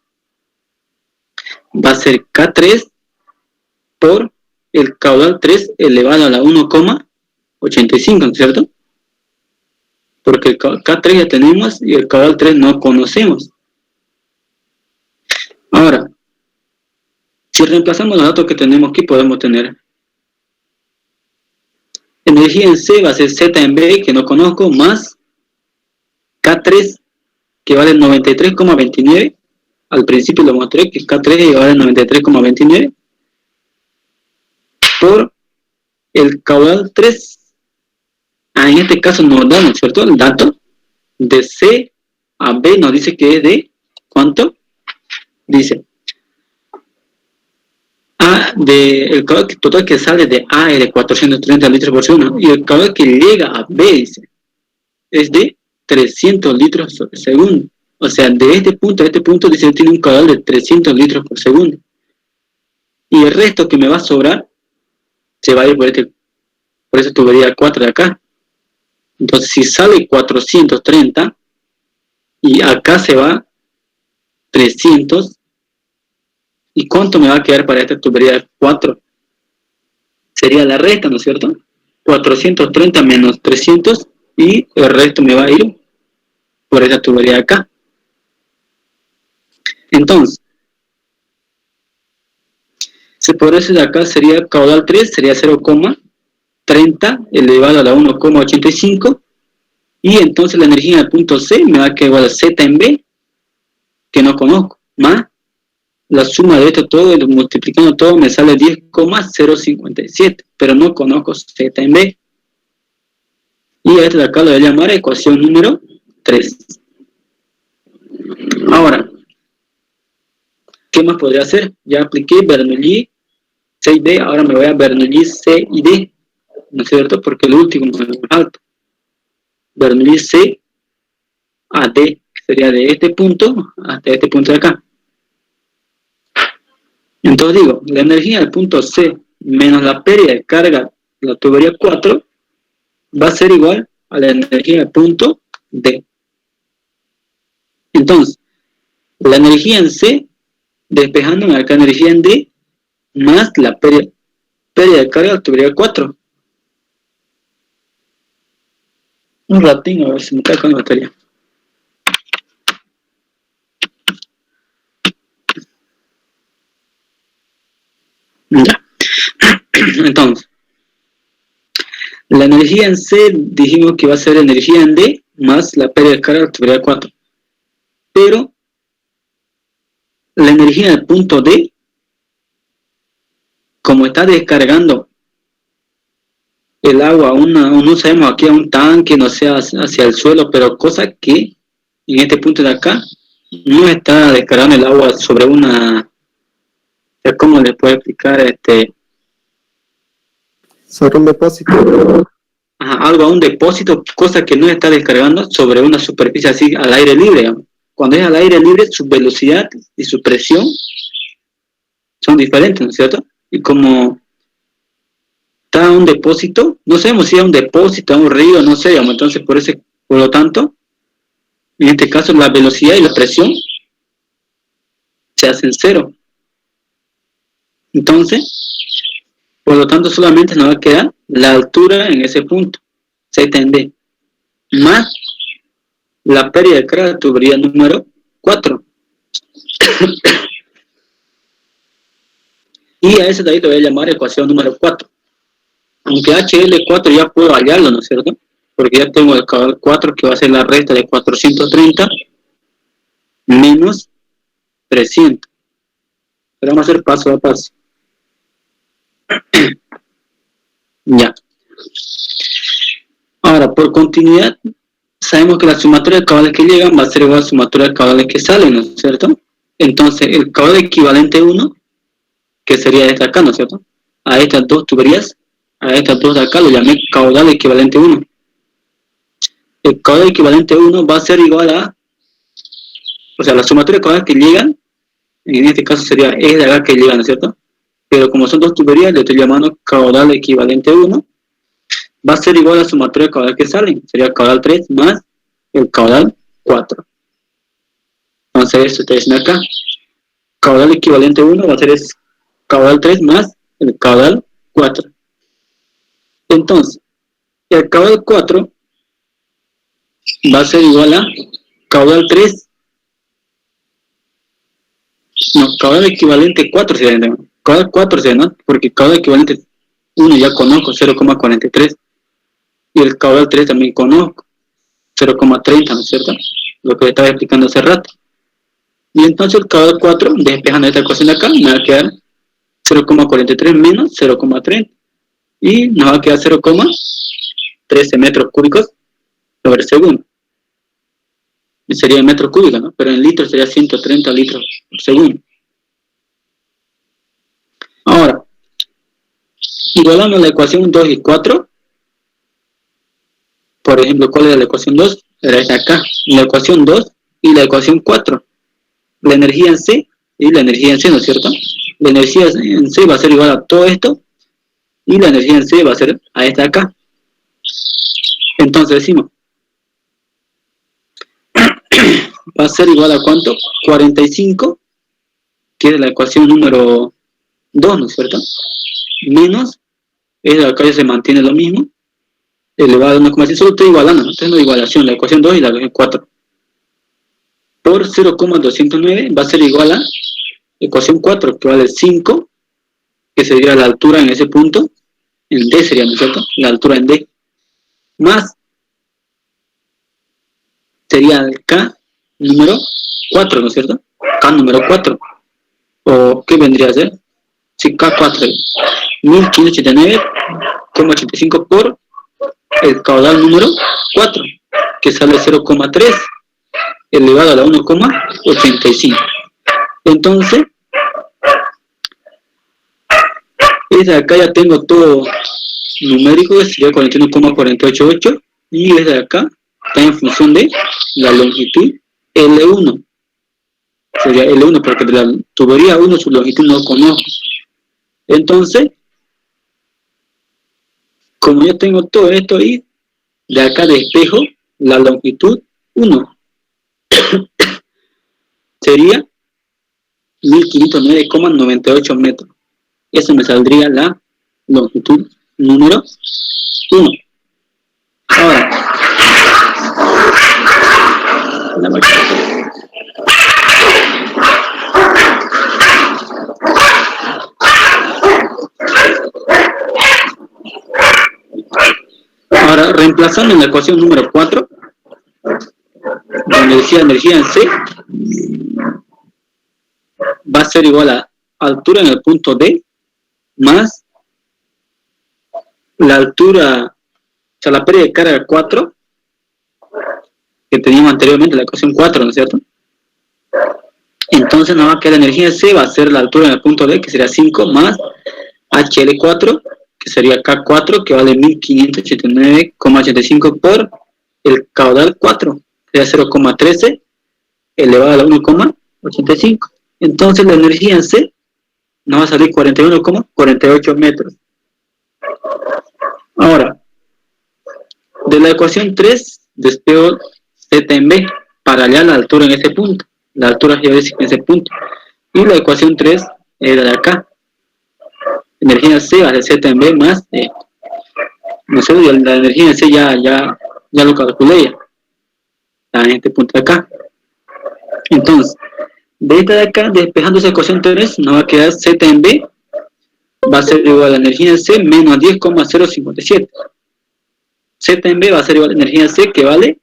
Speaker 1: va a ser K3 por el caudal 3 elevado a la 1,85, ¿no es cierto? Porque el K3 ya tenemos y el caudal 3 no conocemos. Ahora, si reemplazamos los datos que tenemos aquí, podemos tener energía en C va a ser Z en B, que no conozco, más K3, que vale 93,29. Al principio lo mostré, que K3 vale 93,29 por el caudal 3. En este caso nos da, ¿no es cierto?, el dato de C a B nos dice que es de, ¿cuánto? Dice, el caudal total que sale de A es de 430 litros por segundo, y el caudal que llega a B, dice, es de 300 litros por segundo. O sea, de este punto a este punto, dice, tiene un caudal de 300 litros por segundo. Y el resto que me va a sobrar, se va a ir por esa tubería 4 de acá. Entonces, si sale 430, y acá se va 300, ¿y cuánto me va a quedar para esta tubería 4? Sería la resta, ¿no es cierto? 430 menos 300, y el resto me va a ir por esa tubería de acá. Entonces, por eso de acá sería caudal 3, sería 0,01078 30 elevado a la 1,85, y entonces la energía del punto C me va a quedar igual a Z en B, que no conozco, más la suma de esto todo, multiplicando todo, me sale 10,057, pero no conozco Z en B. Y a esta de acá lo voy a llamar ecuación número 3. Ahora, ¿qué más podría hacer? Ya apliqué Bernoulli C y D, ahora me voy a Bernoulli C y D, ¿no es cierto? Porque el último es más alto. Bernoulli C a D, que sería de este punto hasta este punto de acá. Entonces digo, la energía del punto C menos la pérdida de carga de la tubería 4 va a ser igual a la energía del punto D. Entonces, la energía en C, despejándome acá energía en D, más la pérdida de carga de la tubería 4. Un ratín a ver si me está con la batería. Ya. Entonces, la energía en C dijimos que va a ser energía en D más la pérdida de carga de la tubería 4. Pero la energía del punto D, como está descargando el agua no sabemos aquí a un tanque, no sé, hacia el suelo, pero cosa que en este punto de acá no está descargando el agua sobre una, ¿cómo les puedo explicar?
Speaker 2: Sobre un depósito.
Speaker 1: Algo a un depósito, cosa que no está descargando sobre una superficie así al aire libre, digamos. Cuando es al aire libre, su velocidad y su presión son diferentes, ¿no es cierto? Y como está un depósito, no sabemos si es un depósito, un río, no sé, digamos. Entonces por lo tanto, en este caso la velocidad y la presión se hacen cero. Entonces, por lo tanto solamente nos va a quedar la altura en ese punto, Z en D, más la pérdida de carga de tubería número 4. Y a ese de ahí lo voy a llamar ecuación número 4. Aunque HL4 ya puedo hallarlo, ¿no es cierto? Porque ya tengo el caudal 4 que va a ser la resta de 430 menos 300. Pero vamos a hacer paso a paso. Ya. Ahora, por continuidad, sabemos que la sumatoria de caudales que llegan va a ser igual a la sumatoria de caudales que salen, ¿no es cierto? Entonces, el caudal equivalente 1, que sería esta acá, ¿no es cierto? A estas dos tuberías, a estas dos de acá, lo llamé caudal equivalente 1. El caudal equivalente 1 va a ser igual a, o sea, la sumatoria de caudales que llegan, en este caso sería esta de acá que llegan, ¿no es cierto? Pero como son dos tuberías, le estoy llamando caudal equivalente 1, va a ser igual a la sumatoria de caudal que salen, sería caudal 3 más el caudal 4. Entonces esto está diciendo acá, caudal equivalente 1 va a ser caudal 3 más el caudal 4. Entonces, el caudal 4 va a ser igual a caudal 3, no, caudal equivalente 4 sería, ¿no? Caudal 4 sería, ¿no? Porque caudal equivalente 1 ya conozco, 0,43, y el caudal 3 también conozco, 0,30, ¿no es cierto? Lo que estaba explicando hace rato. Y entonces el caudal 4, despejando esta ecuación de acá, me va a quedar 0,43 menos 0,30. Y nos va a quedar 0,13 metros cúbicos sobre segundo. Y sería en metros cúbicos, ¿no? Pero en litros sería 130 litros por segundo. Ahora, igualando la ecuación 2 y 4. Por ejemplo, ¿cuál era la ecuación 2? Era esta acá. La ecuación 2 y la ecuación 4. La energía en C y la energía en C, ¿no es cierto? La energía en C va a ser igual a todo esto y la energía en C va a ser a esta acá. Entonces decimos, va a ser igual a ¿cuánto? 45, que es la ecuación número 2, ¿no es cierto? Menos, esta acá ya se mantiene lo mismo, elevado a 1,6, solo estoy igualando, ¿no? Estoy haciendo igualación, la ecuación 2 y la ecuación 4. Por 0,209 va a ser igual a ecuación 4, que vale 5, que sería la altura en ese punto, en D sería, ¿no es cierto? La altura en D. Más sería el K número 4, ¿no es cierto? K número 4. ¿O qué vendría a ser? Sí, K4. 1589,85 por el caudal número 4, que sale 0,3 elevado a la 1,85. Entonces, desde acá ya tengo todo numérico, que sería 41,488, y desde acá está en función de la longitud L1. Sería L1 porque de la tubería 1 su longitud no conozco. Entonces, como yo tengo todo esto ahí, de acá despejo la longitud 1. Sería 1509,98 metros. Eso me saldría la longitud número 1. Ahora, reemplazando en la ecuación número 4, donde decía energía en C, va a ser igual a altura en el punto D más la altura, o sea, la pérdida de carga 4, que teníamos anteriormente, la ecuación 4, ¿no es cierto? Entonces nos va a quedar la energía C, va a ser la altura en el punto D, que sería 5, más HL4, que sería K4, que vale 1589,85 por el caudal 4, que sería 0,13 elevado a la 1,85. Entonces la energía en C nos va a salir 41,48 metros. Ahora, de la ecuación 3, despejo Z en B para hallar la altura en ese punto, la altura geodésica en ese punto. Y la ecuación 3 era de acá. Energía C va a ser Z en B más D. Nosotros la energía en C ya lo calculé ya. Está en este punto de acá. Entonces, de esta de acá, despejando esa ecuación 3, nos va a quedar Z en B, va a ser igual a la energía en C menos 10,057. Z en B va a ser igual a la energía en C, que vale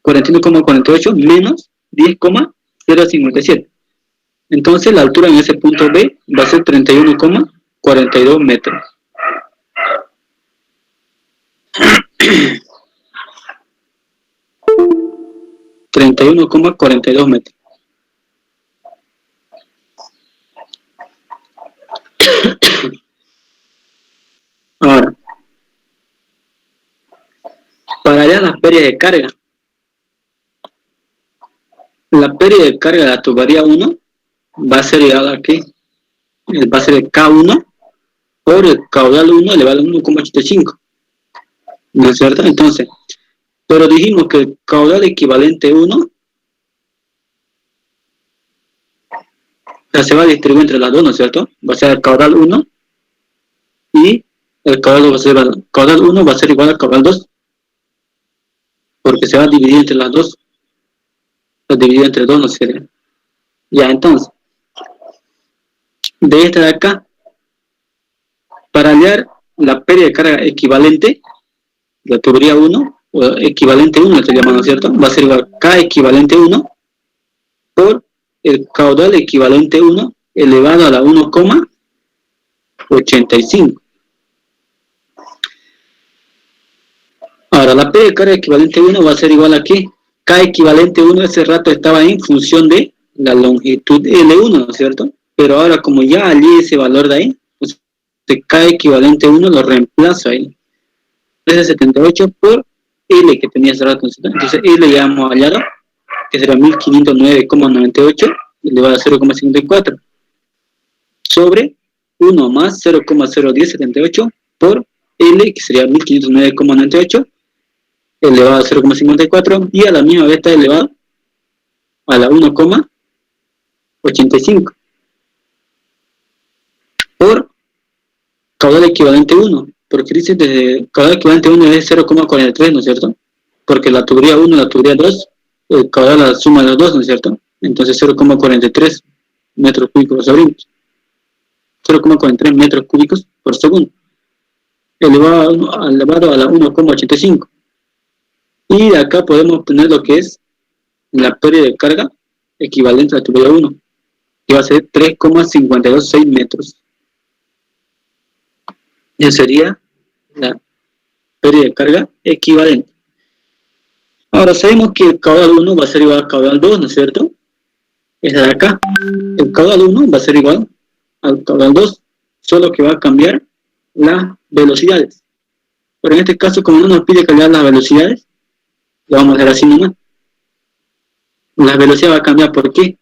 Speaker 1: 41,48 menos 10,057. Entonces la altura en ese punto B va a ser 31,42 metros. $31,42 metros. Ahora, para hallar las pérdidas de carga, la pérdida de carga de la tubería 1 va a ser igual a ¿qué? Va a ser el K1 por el caudal 1 elevado a 1,85. ¿No es cierto? Entonces, pero dijimos que el caudal equivalente 1 se va a distribuir entre las dos, ¿no es cierto? Va a ser el caudal 1 y el caudal 2 va a ser el caudal 1 va a ser igual al caudal 2, porque se va a dividir entre las dos. Se divide entre 2, ¿no es cierto? Ya, entonces, de esta de acá, para hallar la pérdida de carga equivalente, la tubería 1, o equivalente 1, le llamamos, ¿no es cierto? Va a ser igual a K equivalente 1 por el caudal equivalente 1 elevado a la 1,85. Ahora, la pérdida de carga equivalente 1 va a ser igual a ¿qué? K equivalente 1 ese rato estaba en función de la longitud L1, ¿no es cierto? Pero ahora como ya hallé ese valor de ahí, pues K equivalente 1 lo reemplazo ahí. 1378 por L que tenía hace rato, ¿no es cierto? Entonces L ya hemos hallado, que será 1509,98 elevado a 0,54 sobre 1 más 0,01078 por L, que sería 1509,98 elevado a 0,54 y a la misma vez está elevado a la 1,85 por caudal equivalente 1, porque dice desde caudal equivalente 1 es 0,43, ¿no es cierto? Porque la tubería 1 y la tubería 2, el caudal la suma de los dos, ¿no es cierto? Entonces 0,43 metros cúbicos por segundo. 0,43 metros cúbicos por segundo. elevado a la 1,85. Y de acá podemos obtener lo que es la pérdida de carga equivalente a la tubería 1, que va a ser 3,526 metros. Y esa sería la pérdida de carga equivalente. Ahora sabemos que el caudal 1 va a ser igual al caudal 2, ¿no es cierto? Esta de acá. El caudal 1 va a ser igual al caudal 2, solo que va a cambiar las velocidades. Pero en este caso, como no nos pide cambiar las velocidades, lo vamos a hacer así nomás. La velocidad va a cambiar, ¿por qué?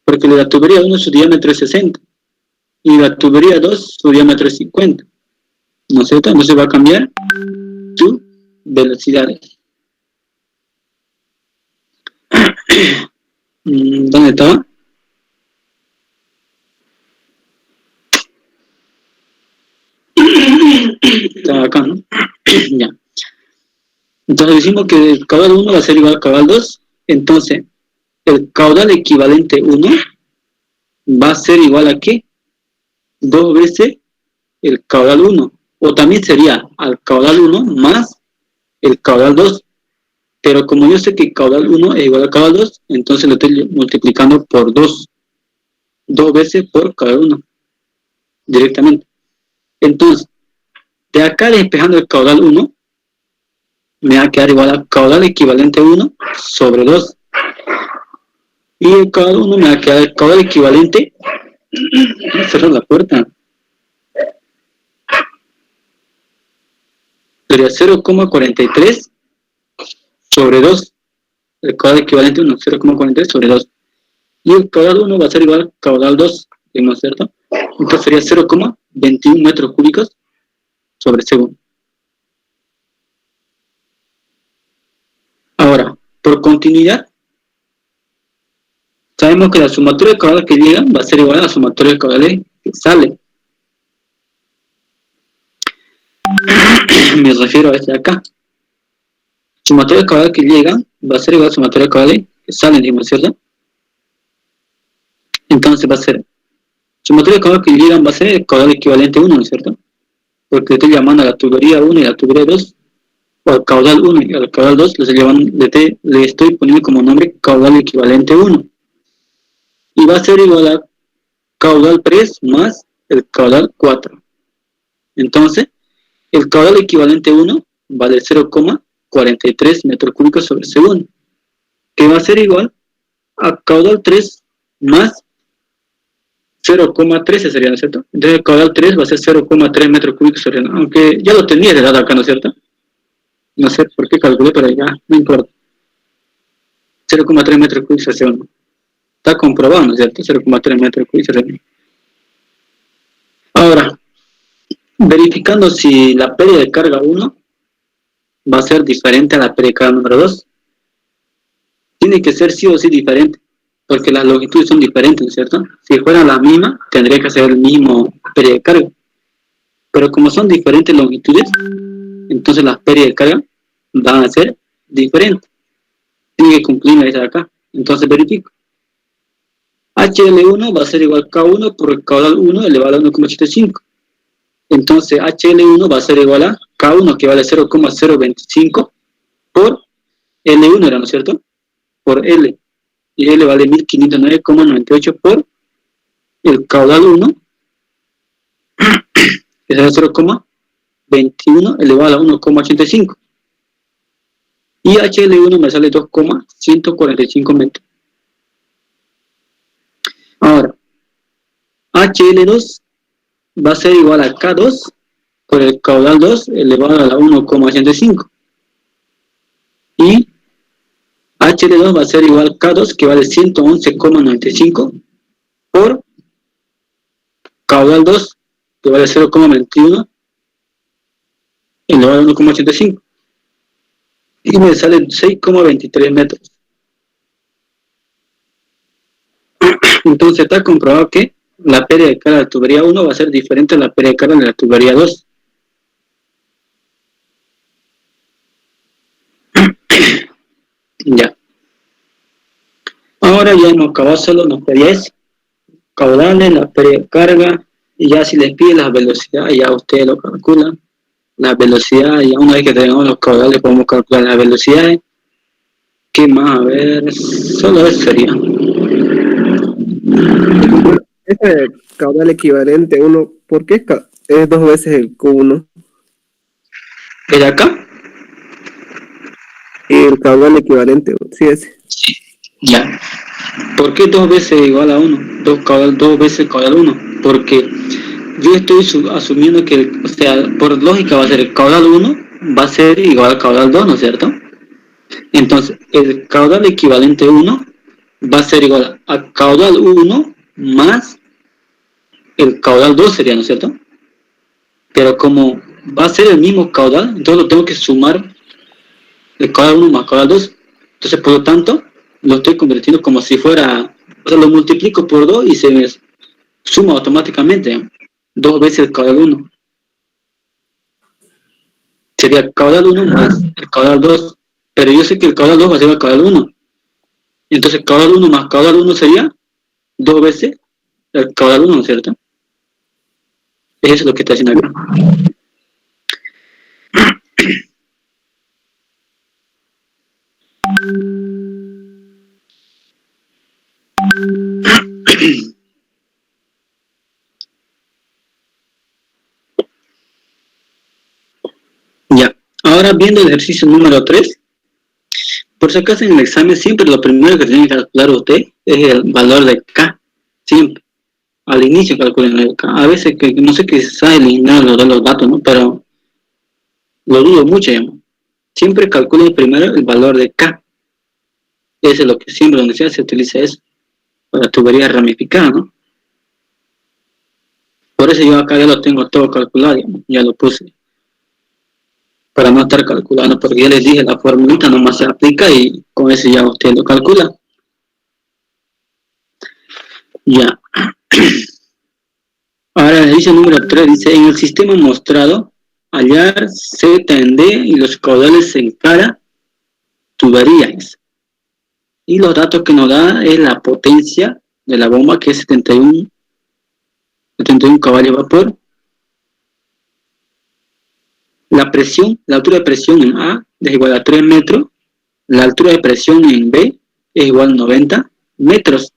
Speaker 1: Porque la tubería 1 su diámetro es 60 y la tubería 2 su diámetro es 50, ¿no es cierto? Entonces va a cambiar sus velocidades. ¿Dónde estaba? Estaba acá, ¿no? Ya. Entonces decimos que el caudal 1 va a ser igual al caudal 2. Entonces, el caudal equivalente 1 va a ser igual a ¿qué? 2 veces el caudal 1. O también sería al caudal 1 más el caudal 2. Pero como yo sé que el caudal 1 es igual al caudal 2, entonces lo estoy multiplicando por 2. 2 veces por caudal 1. Directamente. Entonces, de acá despejando el caudal 1, me va a quedar igual al caudal equivalente 1 sobre 2. Y el caudal 1 me va a quedar el caudal equivalente. Cerrar la puerta. Sería 0,43 sobre 2. El caudal equivalente 1, 0,43 sobre 2. Y el caudal 1 va a ser igual al caudal 2, ¿no es cierto? Entonces sería 0,21 metros cúbicos sobre segundo. Ahora, por continuidad, sabemos que la sumatoria de caudales que llegan va a ser igual a la sumatoria de caudales que salen. Me refiero a este de acá. Sumatoria de caudales que llegan va a ser igual a la sumatoria de caudales que salen, ¿no es cierto? Entonces va a ser, sumatoria de caudales que llegan va a ser el caudal equivalente 1, ¿no es cierto? Porque estoy llamando a la tubería 1 y a la tubería 2, o al caudal 1 y al caudal 2, le estoy poniendo como nombre caudal equivalente 1. Y va a ser igual a caudal 3 más el caudal 4. Entonces, el caudal equivalente 1 vale 0,43 metros cúbicos sobre segundo, que va a ser igual a caudal 3 más 0,13 sería, ¿no es cierto? Entonces el caudal 3 va a ser 0,3 metros cúbicos sobre segundo, aunque ya lo tenía de dado acá, ¿no es cierto? No sé por qué calculé, pero ya no importa. 0,3 metros cúbicos sobre segundo. Está comprobado, ¿no es cierto? 0,3 metros cúbicos sobre segundo. Ahora, verificando si la pérdida de carga 1 va a ser diferente a la pérdida de carga número 2. Tiene que ser sí o sí diferente, porque las longitudes son diferentes, ¿no es cierto? Si fueran las mismas, tendría que ser el mismo pérdida de carga. Pero como son diferentes longitudes, entonces las pérdidas de carga van a ser diferentes. Tiene que cumplir esa de acá. Entonces verifico. HL1 va a ser igual a K1 por el caudal 1 elevado a 1,85. Entonces HL1 va a ser igual a K1, que vale 0,025 por L1, ¿era, no es cierto? Por L. Y L vale 1509,98 por el caudal 1, que será 0,21 elevado a 1,85. Y HL1 me sale 2,145 metros. Ahora, HL2 va a ser igual a K2 por el caudal 2 elevado a la 1,85. Y HL2 va a ser igual a K2, que vale 111,95 por caudal 2, que vale 0,21 elevado a 1,85. Y me sale 6,23 metros. Entonces está comprobado que la pérdida de carga de la tubería 1 va a ser diferente a la pérdida de carga de la tubería 2. Ya. Ahora ya hemos acabado, solo nos pedía eso. Caudales, la pérdida de carga, y ya si les pide las velocidades, ya ustedes lo calculan. la velocidad, ya una vez que tenemos los caudales podemos calcular las velocidades. ¿Qué más? A ver, solo eso sería.
Speaker 2: Ese caudal equivalente 1, ¿por qué es 2 veces el Q1?
Speaker 1: ¿El acá?
Speaker 2: Y el caudal equivalente, sí, ese.
Speaker 1: Sí. Ya. ¿Por qué 2 veces igual a 1? 2 veces caudal 1. Porque yo estoy asumiendo que, o sea, por lógica va a ser el caudal 1 va a ser igual al caudal 2, ¿no es cierto? Entonces, el caudal equivalente 1 va a ser igual a caudal 1 más el caudal 2 sería, ¿no es cierto? Pero como va a ser el mismo caudal, entonces lo tengo que sumar el caudal 1 más caudal 2. Entonces, por lo tanto, lo estoy convirtiendo como si fuera, o sea, lo multiplico por 2 y se me suma automáticamente, ¿eh? 2 veces el caudal 1. Sería el caudal 1 más el caudal 2. Pero yo sé que el caudal 2 va a ser el caudal 1. Entonces, caudal 1 más caudal 1 sería 2 veces el caudal 1, ¿no es cierto? Eso es lo que está haciendo acá. Ya, ahora viendo el ejercicio número 3, por si acaso en el examen siempre lo primero que tiene que calcular usted es el valor de K, siempre. Al inicio calculen el K. A veces que no sé qué sabe eliminar los datos, ¿no? Pero lo dudo mucho, ¿no? Siempre calculen primero el valor de K. Eso es lo que siempre donde se utiliza eso, para tubería ramificada, ¿no? Por eso yo acá ya lo tengo todo calculado, ¿no? Ya lo puse. Para no estar calculando, porque ya les dije, la formulita nomás se aplica y con eso ya usted lo calcula. Ya. Ahora el ejercicio número 3 dice, en el sistema mostrado, hallar Z en D y los caudales en cada tuberías. Y los datos que nos da es la potencia de la bomba, que es 71 caballos de vapor. La presión, la altura de presión en A es igual a 3 metros. La altura de presión en B es igual a 90 metros.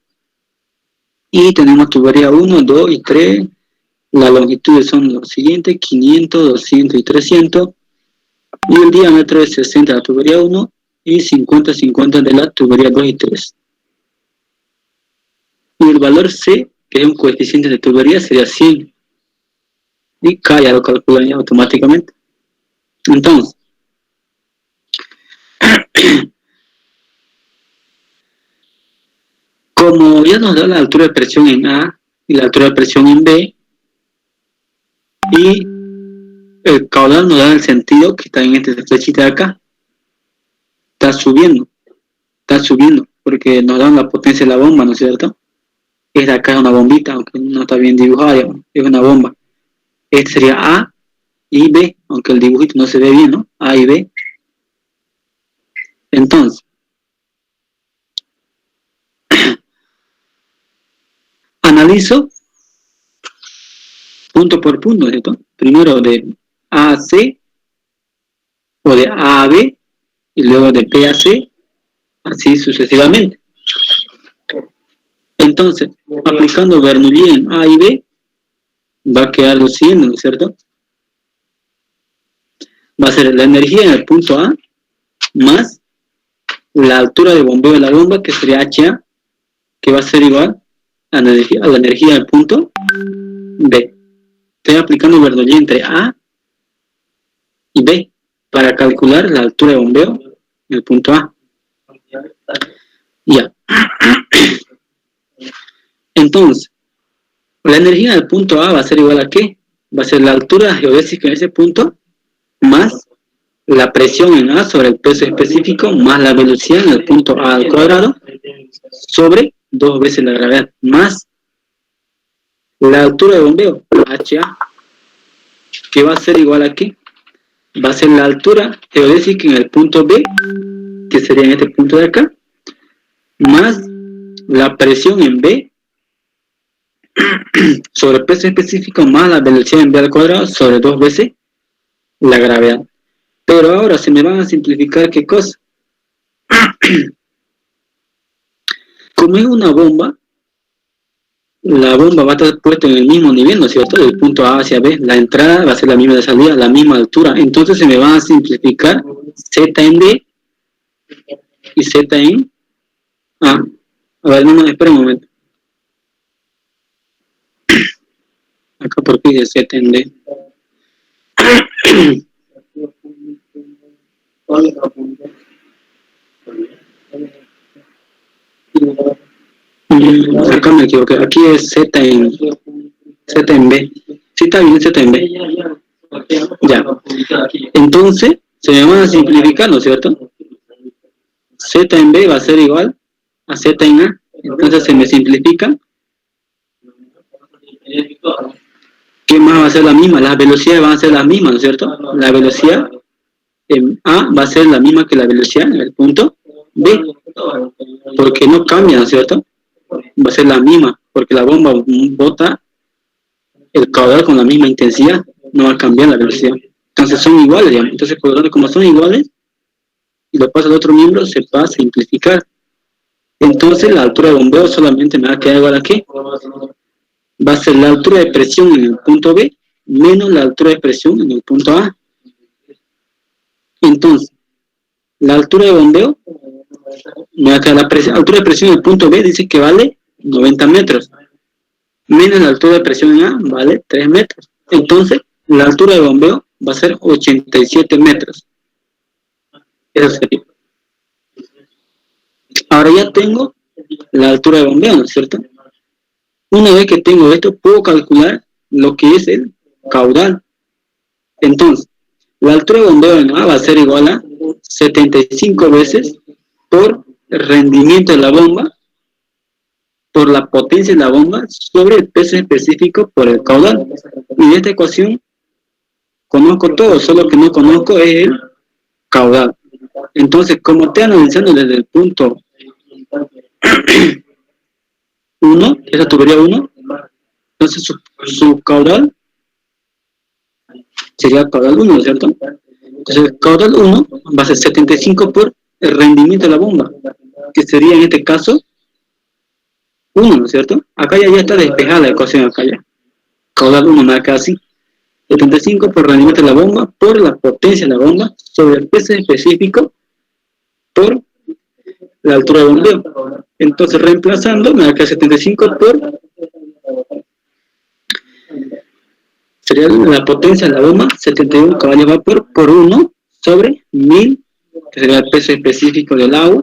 Speaker 1: Y tenemos tubería 1, 2 y 3. Las longitudes son los siguientes, 500, 200 y 300. Y el diámetro es 60 de la tubería 1 y 50, 50 de la tubería 2 y 3. Y el valor C, que es un coeficiente de tubería, sería 100. Y K ya lo calculan ya automáticamente. Entonces, como ya nos da la altura de presión en A y la altura de presión en B, y el caudal nos da el sentido que está en esta flechita de acá, está subiendo, porque nos dan la potencia de la bomba, ¿no es cierto? Esta acá es una bombita, aunque no está bien dibujada, es una bomba. Este sería A y B, aunque el dibujito no se ve bien, ¿no? A y B. Entonces, analizo punto por punto, ¿cierto? Primero de A a C, o de A a B, y luego de B a C, así sucesivamente. Entonces, aplicando Bernoulli en A y B, va a quedar lo siguiente, ¿no es cierto? Va a ser la energía en el punto A más la altura de bombeo de la bomba, que sería HA, que va a ser igual a la energía del punto B. Estoy aplicando Bernoulli entre A y B para calcular la altura de bombeo en el punto A. Ya. Entonces, la energía del punto A va a ser igual a ¿qué? Va a ser la altura geodésica en ese punto más la presión en A sobre el peso específico más la velocidad en el punto A al cuadrado sobre 2 veces la gravedad más la altura de bombeo, HA, que va a ser igual a ¿qué? Va a ser la altura geodésica en el punto B, que sería en este punto de acá, más la presión en B sobre el peso específico más la velocidad en B al cuadrado sobre 2 veces la gravedad. Pero ahora se me van a simplificar qué cosa. Como es una bomba, la bomba va a estar puesta en el mismo nivel, ¿no es cierto? Del punto A hacia B, la entrada va a ser la misma de salida, la misma altura. Entonces se me van a simplificar Z en D y Z en A. A ver, no, espera un momento. Acá por qué dice Z en D. Acá me equivoqué. Aquí es Z en B. Sí está bien Z en B. Ya. Entonces, se me van a simplificar, ¿no es cierto? Z en B va a ser igual a Z en A. Entonces se me simplifica. ¿Qué más va a ser la misma? Las velocidades van a ser las mismas, ¿no es cierto? La velocidad en A va a ser la misma que la velocidad en el punto B. Porque no cambia, ¿no es cierto? Va a ser la misma, porque la bomba bota el caudal con la misma intensidad, no va a cambiar la velocidad. Entonces son iguales, digamos. Entonces, por lo tanto, como son iguales, y lo pasa al otro miembro, se va a simplificar. Entonces, la altura de bombeo solamente me va a quedar igual a ¿qué? Va a ser la altura de presión en el punto B menos la altura de presión en el punto A. Entonces, la altura de bombeo, me va a quedar la altura de presión en el punto B, dice que vale 90 metros. Menos la altura de presión en A, vale 3 metros. Entonces, la altura de bombeo va a ser 87 metros. Eso sería. Ahora ya tengo la altura de bombeo, ¿no es cierto? Una vez que tengo esto, puedo calcular lo que es el caudal. Entonces, la altura de bombeo en A va a ser igual a 75 veces por el rendimiento de la bomba, por la potencia de la bomba, sobre el peso específico por el caudal. Y de esta ecuación conozco todo, solo que no conozco es el caudal. Entonces, como estoy analizando desde el punto 1, esa tubería 1, entonces su caudal sería caudal 1, ¿cierto? Entonces, el caudal 1 va a ser 75 por el rendimiento de la bomba, que sería en este caso 1, ¿no es cierto? Acá ya está despejada la ecuación, acá ya. Caudal 1 me da acá así. 75 por rendimiento de la bomba, por la potencia de la bomba, sobre el peso específico, por la altura de bombeo. Entonces, reemplazando, me da acá 75 por... Sería la potencia de la bomba, 71 caballos de vapor por 1 sobre 1000, que sería el peso específico del agua,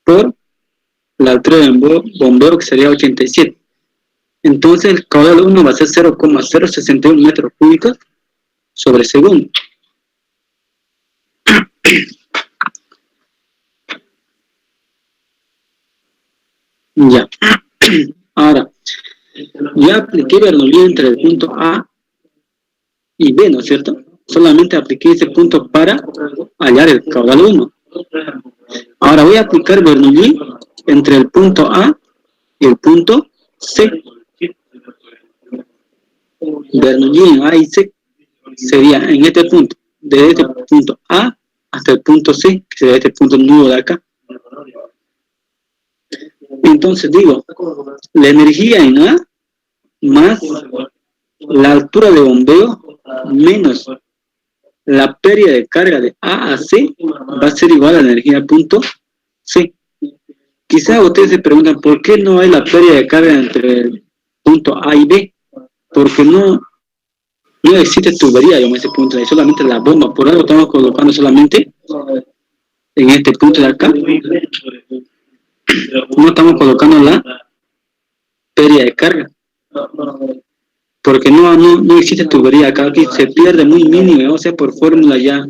Speaker 1: por la altura de bombeo, que sería 87. Entonces, el caudal 1 va a ser 0,061 metros cúbicos sobre segundo. Ya. Ahora, ya apliqué Bernoulli entre el punto A y B, ¿no es cierto? Solamente apliqué ese punto para hallar el caudal 1. Ahora voy a aplicar Bernoulli entre el punto A y el punto C. Bernoulli en A y C sería en este punto, desde este punto A hasta el punto C, que sería este punto nudo de acá. Entonces digo, la energía en A más la altura de bombeo menos la pérdida de carga de A a C va a ser igual a la energía punto C. Quizás ustedes se preguntan por qué no hay la pérdida de carga entre el punto A y B, porque no existe tubería en ese punto, hay solamente la bomba, por algo estamos colocando solamente en este punto de acá, no estamos colocando la pérdida de carga, porque no existe tubería acá, aquí se pierde muy mínimo, o sea, por fórmula ya.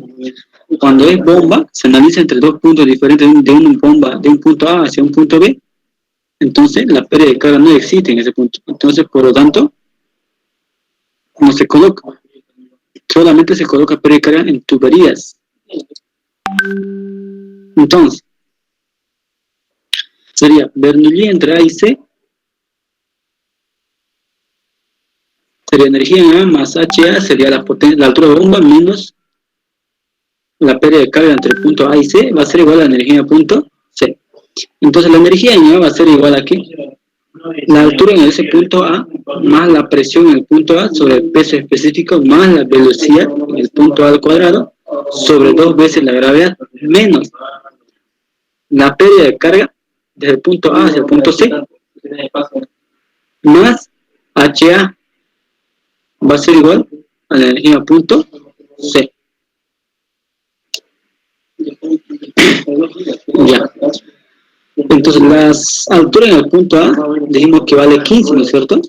Speaker 1: Cuando es bomba, se analiza entre dos puntos diferentes de una bomba, de un punto A hacia un punto B, entonces la pérdida de carga no existe en ese punto. Entonces, por lo tanto, no se coloca. Solamente se coloca pérdida de carga en tuberías. Entonces, sería Bernoulli entre A y C sería energía en A más HA, sería la altura de bomba menos la pérdida de carga entre el punto A y C, va a ser igual a la energía en punto C. Entonces la energía en A va a ser igual a ¿qué? La altura en ese punto A más la presión en el punto A sobre el peso específico más la velocidad en el punto A al cuadrado sobre 2 veces la gravedad menos la pérdida de carga desde el punto A hacia el punto C más HA va a ser igual a la energía punto C. Ya. Entonces las alturas en el punto A dijimos que vale 15, ¿no es cierto?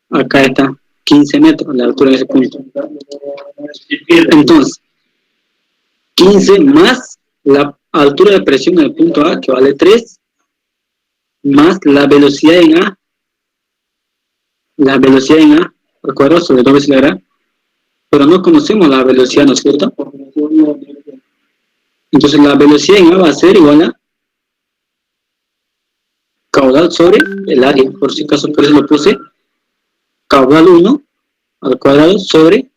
Speaker 1: Acá está 15 metros la altura en ese punto. Entonces 15 más la altura de presión en el punto A, que vale 3, más la velocidad en A, al cuadrado sobre 2 veces la gravedad, pero no conocemos la velocidad, ¿no es cierto? Entonces la velocidad en A va a ser igual a caudal sobre el área, por si acaso, por eso lo puse caudal 1 al cuadrado sobre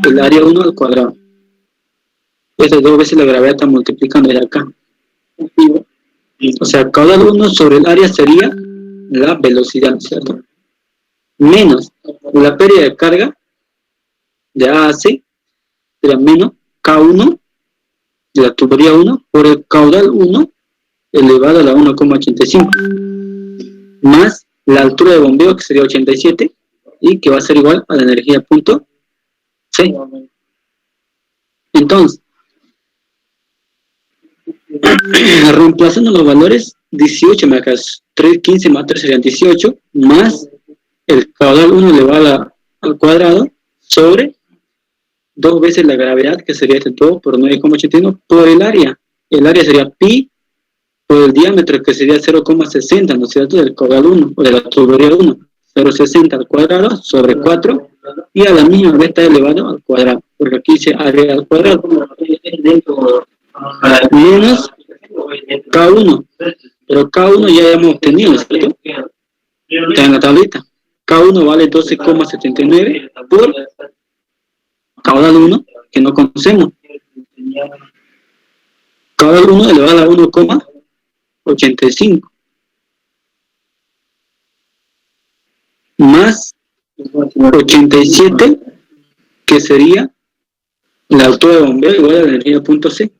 Speaker 1: el área 1 al cuadrado. Estas 2 veces la gravedad está multiplicando de acá. O sea, caudal 1 sobre el área sería la velocidad, ¿cierto? Menos la pérdida de carga de A a C, sería menos K1 de la tubería 1 por el caudal 1 elevado a la 1,85 más la altura de bombeo, que sería 87, y que va a ser igual a la energía punto C. Entonces, reemplazando los valores, 18 me acá, 15 más 3 serían 18, más el caudal 1 elevado al cuadrado sobre 2 veces la gravedad, que sería este todo por 9,81, por el área. El área sería pi por el diámetro, que sería 0,60, ¿no es cierto?, del caudal 1, o de la tubería 1, 0,60 al cuadrado sobre 4, y a la misma vez está elevado al cuadrado, porque aquí dice área al cuadrado, menos K1, pero K1 ya hemos obtenido, ¿no es cierto?, está en la tablita. K1 vale 12,79 por caudal 1, que no conocemos. Caudal 1 elevado a 1,85 más 87, que sería la altura de bombeo igual a la energía punto C.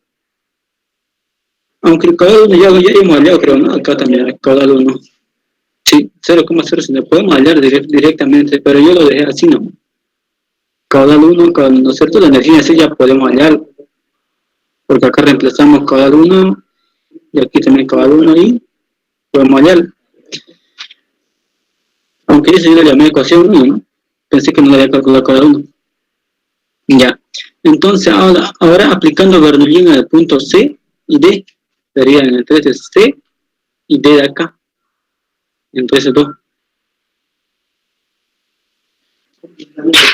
Speaker 1: Aunque el caudal 1 ya hemos hallado, creo, ¿no? Acá también el caudal 1. Sí, 0,0, si lo podemos hallar directamente, pero yo lo dejé así, ¿no? Caudal 1, ¿no es cierto? La energía así ya podemos hallar, porque acá reemplazamos caudal 1, y aquí también caudal 1, y podemos hallar. Aunque yo le llamé ecuación 1, ¿no? Pensé que no le había calculado caudal 1. Ya. Entonces, ahora aplicando Bernoulli al punto C y D, sería en el 3 de C y D de acá, entre esos dos.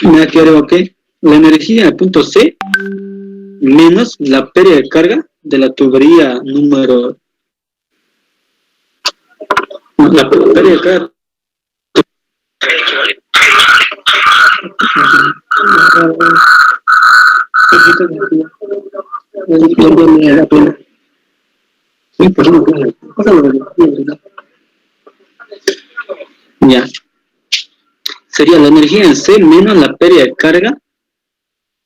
Speaker 1: Me quedado que la energía del punto C menos la pérdida de carga de la tubería número... La pérdida de carga... Ya. Sería la energía en C menos la pérdida de carga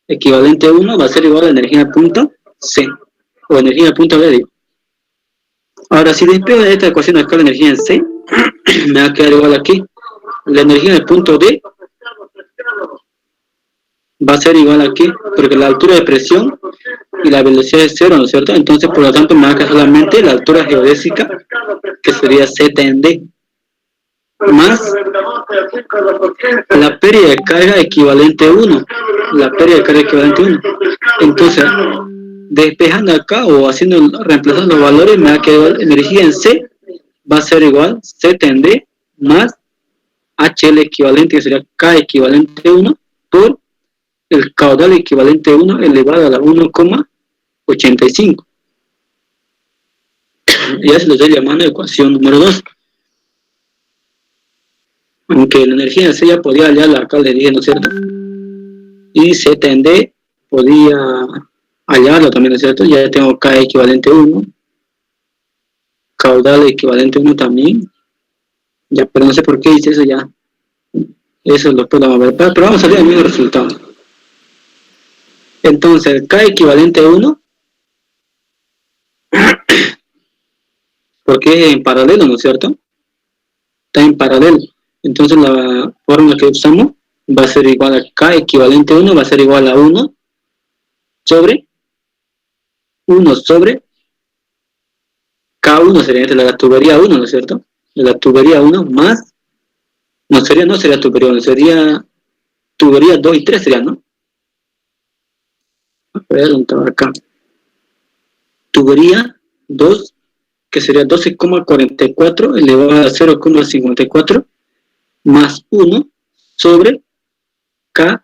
Speaker 1: equivalente a 1 va a ser igual a la energía de punto C o energía de punto B, digo. Ahora, si despego de esta ecuación acá la energía en C, me va a quedar igual aquí. La energía del punto D va a ser igual aquí, porque la altura de presión y la velocidad es 0, ¿no es cierto? Entonces, por lo tanto, me va a quedar solamente la altura geodésica, que sería Z en D, más la pérdida de carga equivalente a 1. La pérdida de carga equivalente a 1. Entonces, despejando acá o reemplazando los valores, me va a quedar energía en C, va a ser igual Z en D, más HL equivalente, que sería K equivalente a 1, por el caudal equivalente a 1 elevado a la 1,85. Ya se lo estoy llamando ecuación número 2. Aunque la energía en C ya podía hallarla, acá le dije, ¿no es cierto? Y CTND podía hallarlo también, ¿no es cierto? Ya tengo K equivalente 1, caudal equivalente 1 también, ya, pero no sé por qué hice eso ya. Eso lo podemos ver, pero vamos a salir al mismo resultado. Entonces, K equivalente a 1, porque es en paralelo, ¿no es cierto? Está en paralelo. Entonces, la fórmula que usamos va a ser igual a K equivalente a 1, va a ser igual a 1 sobre K1 sería entre la tubería 1, ¿no es cierto? De la tubería 1 más, no sería tubería 1, sería tubería 2 y 3 sería, ¿no? A ver, ¿dónde estaba acá? Tubería 2, que sería 12,44 elevado a 0,54 más 1 sobre K3,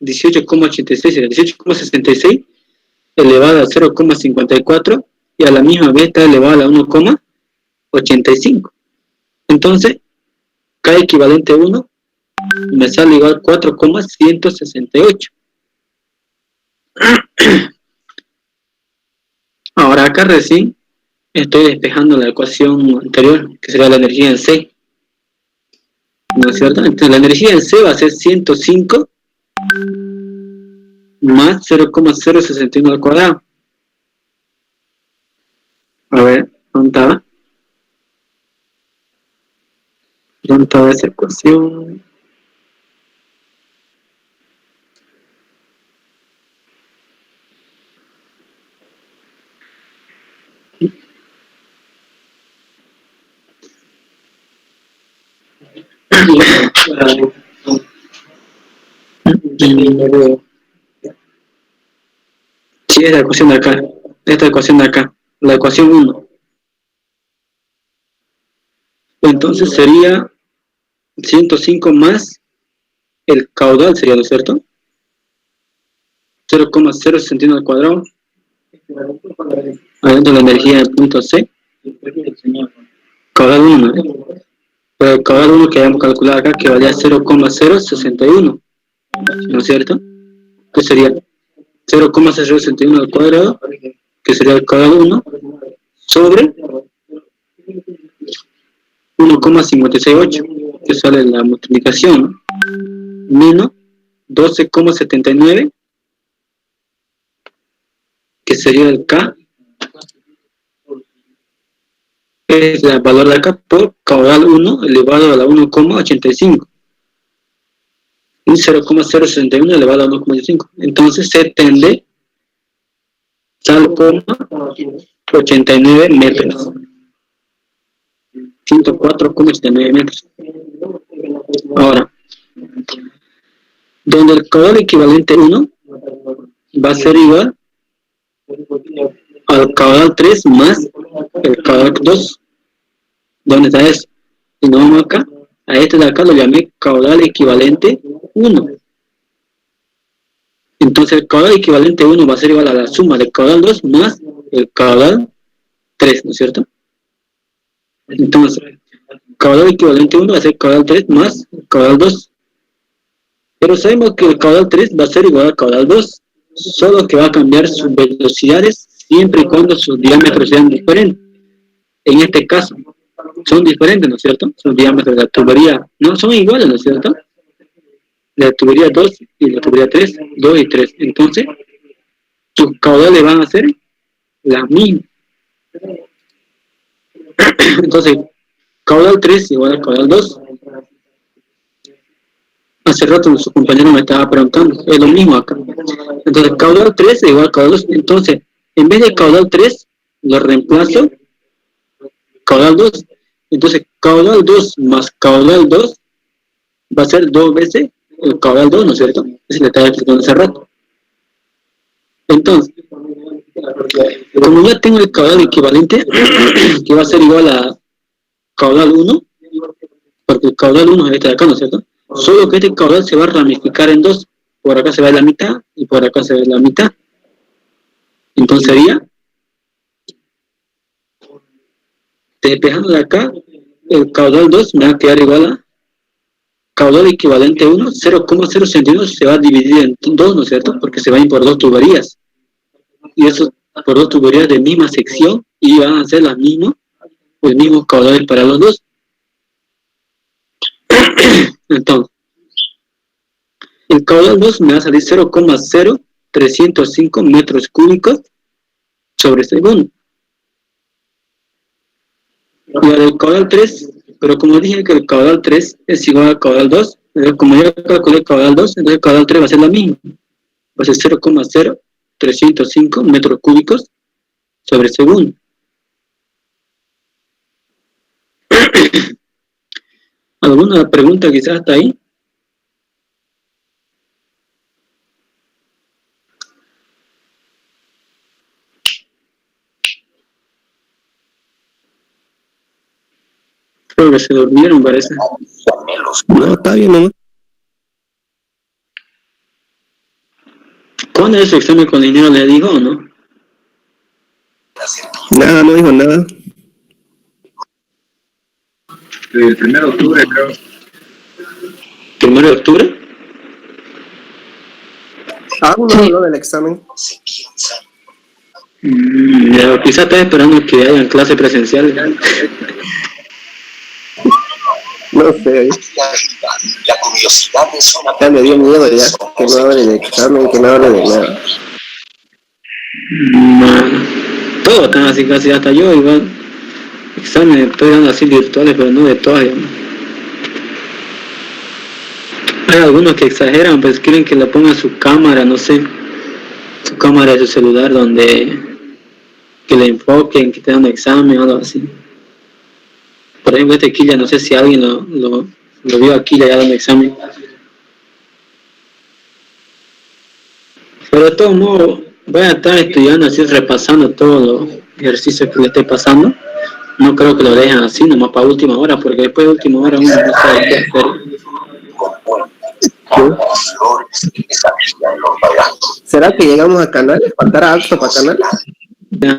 Speaker 1: 18,86, sería 18,66 elevado a 0,54 y a la misma vez está elevado a 1,85. Entonces, K equivalente a 1 me sale igual 4,168. Ahora acá recién estoy despejando la ecuación anterior, que sería la energía en C, ¿no es cierto? Entonces la energía en C va a ser 105 más 0,061 al cuadrado. A ver, ¿dónde estaba? ¿Dónde estaba esa ecuación? Sí, es la ecuación de acá. Esta ecuación de acá. La ecuación 1. Entonces sería 105 más el caudal, sería, ¿no es cierto? 0,061 al cuadrado. Adentro de la energía del punto C. Caudal 1, ¿no? Pero el caudal 1 que habíamos calculado acá, que valía 0,061, ¿no es cierto? Que sería 0,061 al cuadrado, que sería el caudal 1, sobre 1,568, que sale la multiplicación, menos 12,79, que sería el K, es el valor de acá por caudal 1 elevado a la 1,85 y 0,061 elevado a 1,85. Entonces se tende tal coma 89 metros. 104,89 metros. Ahora, donde el caudal equivalente 1 va a ser igual al caudal 3 más el caudal 2. ¿Dónde está eso? Si no vamos acá, a este de acá lo llamé caudal equivalente 1. Entonces el caudal equivalente 1 va a ser igual a la suma del caudal 2 más el caudal 3, ¿no es cierto? Entonces, caudal equivalente 1 va a ser caudal 3 más caudal 2. Pero sabemos que el caudal 3 va a ser igual al caudal 2, solo que va a cambiar sus velocidades siempre y cuando sus diámetros sean diferentes. En este caso, son diferentes, ¿no es cierto? Sus diámetros de la tubería no son iguales, ¿no es cierto? La tubería 2 y la tubería 3, 2 y 3. Entonces, sus caudales van a ser las mismas. Entonces, caudal 3 igual al caudal 2. Hace rato su compañero me estaba preguntando, es lo mismo acá. Entonces, caudal 3 igual al caudal 2. Entonces, en vez de caudal 3, lo reemplazo caudal 2. Entonces, caudal 2 más caudal 2 va a ser 2 veces el caudal 2, ¿no es cierto? Ese le estaba explicando hace rato. Entonces, como ya tengo el caudal equivalente, que va a ser igual a caudal 1, porque el caudal 1 es este de acá, ¿no es cierto? Solo que este caudal se va a ramificar en dos. Por acá se va la mitad y por acá se ve la mitad. Entonces sería, despejando de acá, el caudal 2 me va a quedar igual a caudal equivalente a 1, 0,061 se va a dividir en 2, ¿no es cierto? Porque se va a ir por dos tuberías. Y eso por dos tuberías de misma sección y van a ser las mismas, los mismos caudales para los dos. Entonces, el caudal 2 me va a salir 0,0305 metros cúbicos sobre segundo. Y ahora el caudal 3, pero como dije que el caudal 3 es igual al caudal 2, entonces como ya calculé el caudal 2, entonces el caudal 3 va a ser la misma. Va a ser 0,0305 metros cúbicos sobre segundo. ¿Alguna pregunta quizás hasta ahí? Creo que se durmieron, parece.
Speaker 2: No, está bien, ¿no?
Speaker 1: ¿Cuándo es su examen con dinero? ¿Le dijo o no?
Speaker 2: Nada, no dijo nada.
Speaker 3: El 1 de octubre, creo.
Speaker 1: ¿1 de octubre?
Speaker 2: Aún no habló del examen.
Speaker 1: Ya, quizás está esperando que hayan clases presenciales.
Speaker 2: No sé.
Speaker 4: La curiosidad es una...
Speaker 2: Ya me dio miedo ya. Que no hable de examen, que no hable de nada.
Speaker 1: Todos están así casi, hasta yo igual. Exámenes estoy dando así virtuales, pero no de todas. Hay algunos que exageran, pues quieren que le pongan su cámara, no sé, su cámara de su celular donde que le enfoquen, que te dan un examen o algo así. Por ejemplo, este Quilla, no sé si alguien lo vio aquí ya dando examen. Pero de todos modos, voy a estar estudiando así, repasando todos los ejercicios que le esté pasando. No creo que lo dejen así, nomás para última hora, porque después de última hora uno no sabe qué hacer.
Speaker 2: ¿Será que llegamos a Canales? ¿Faltará alto para Canales?
Speaker 1: Ya,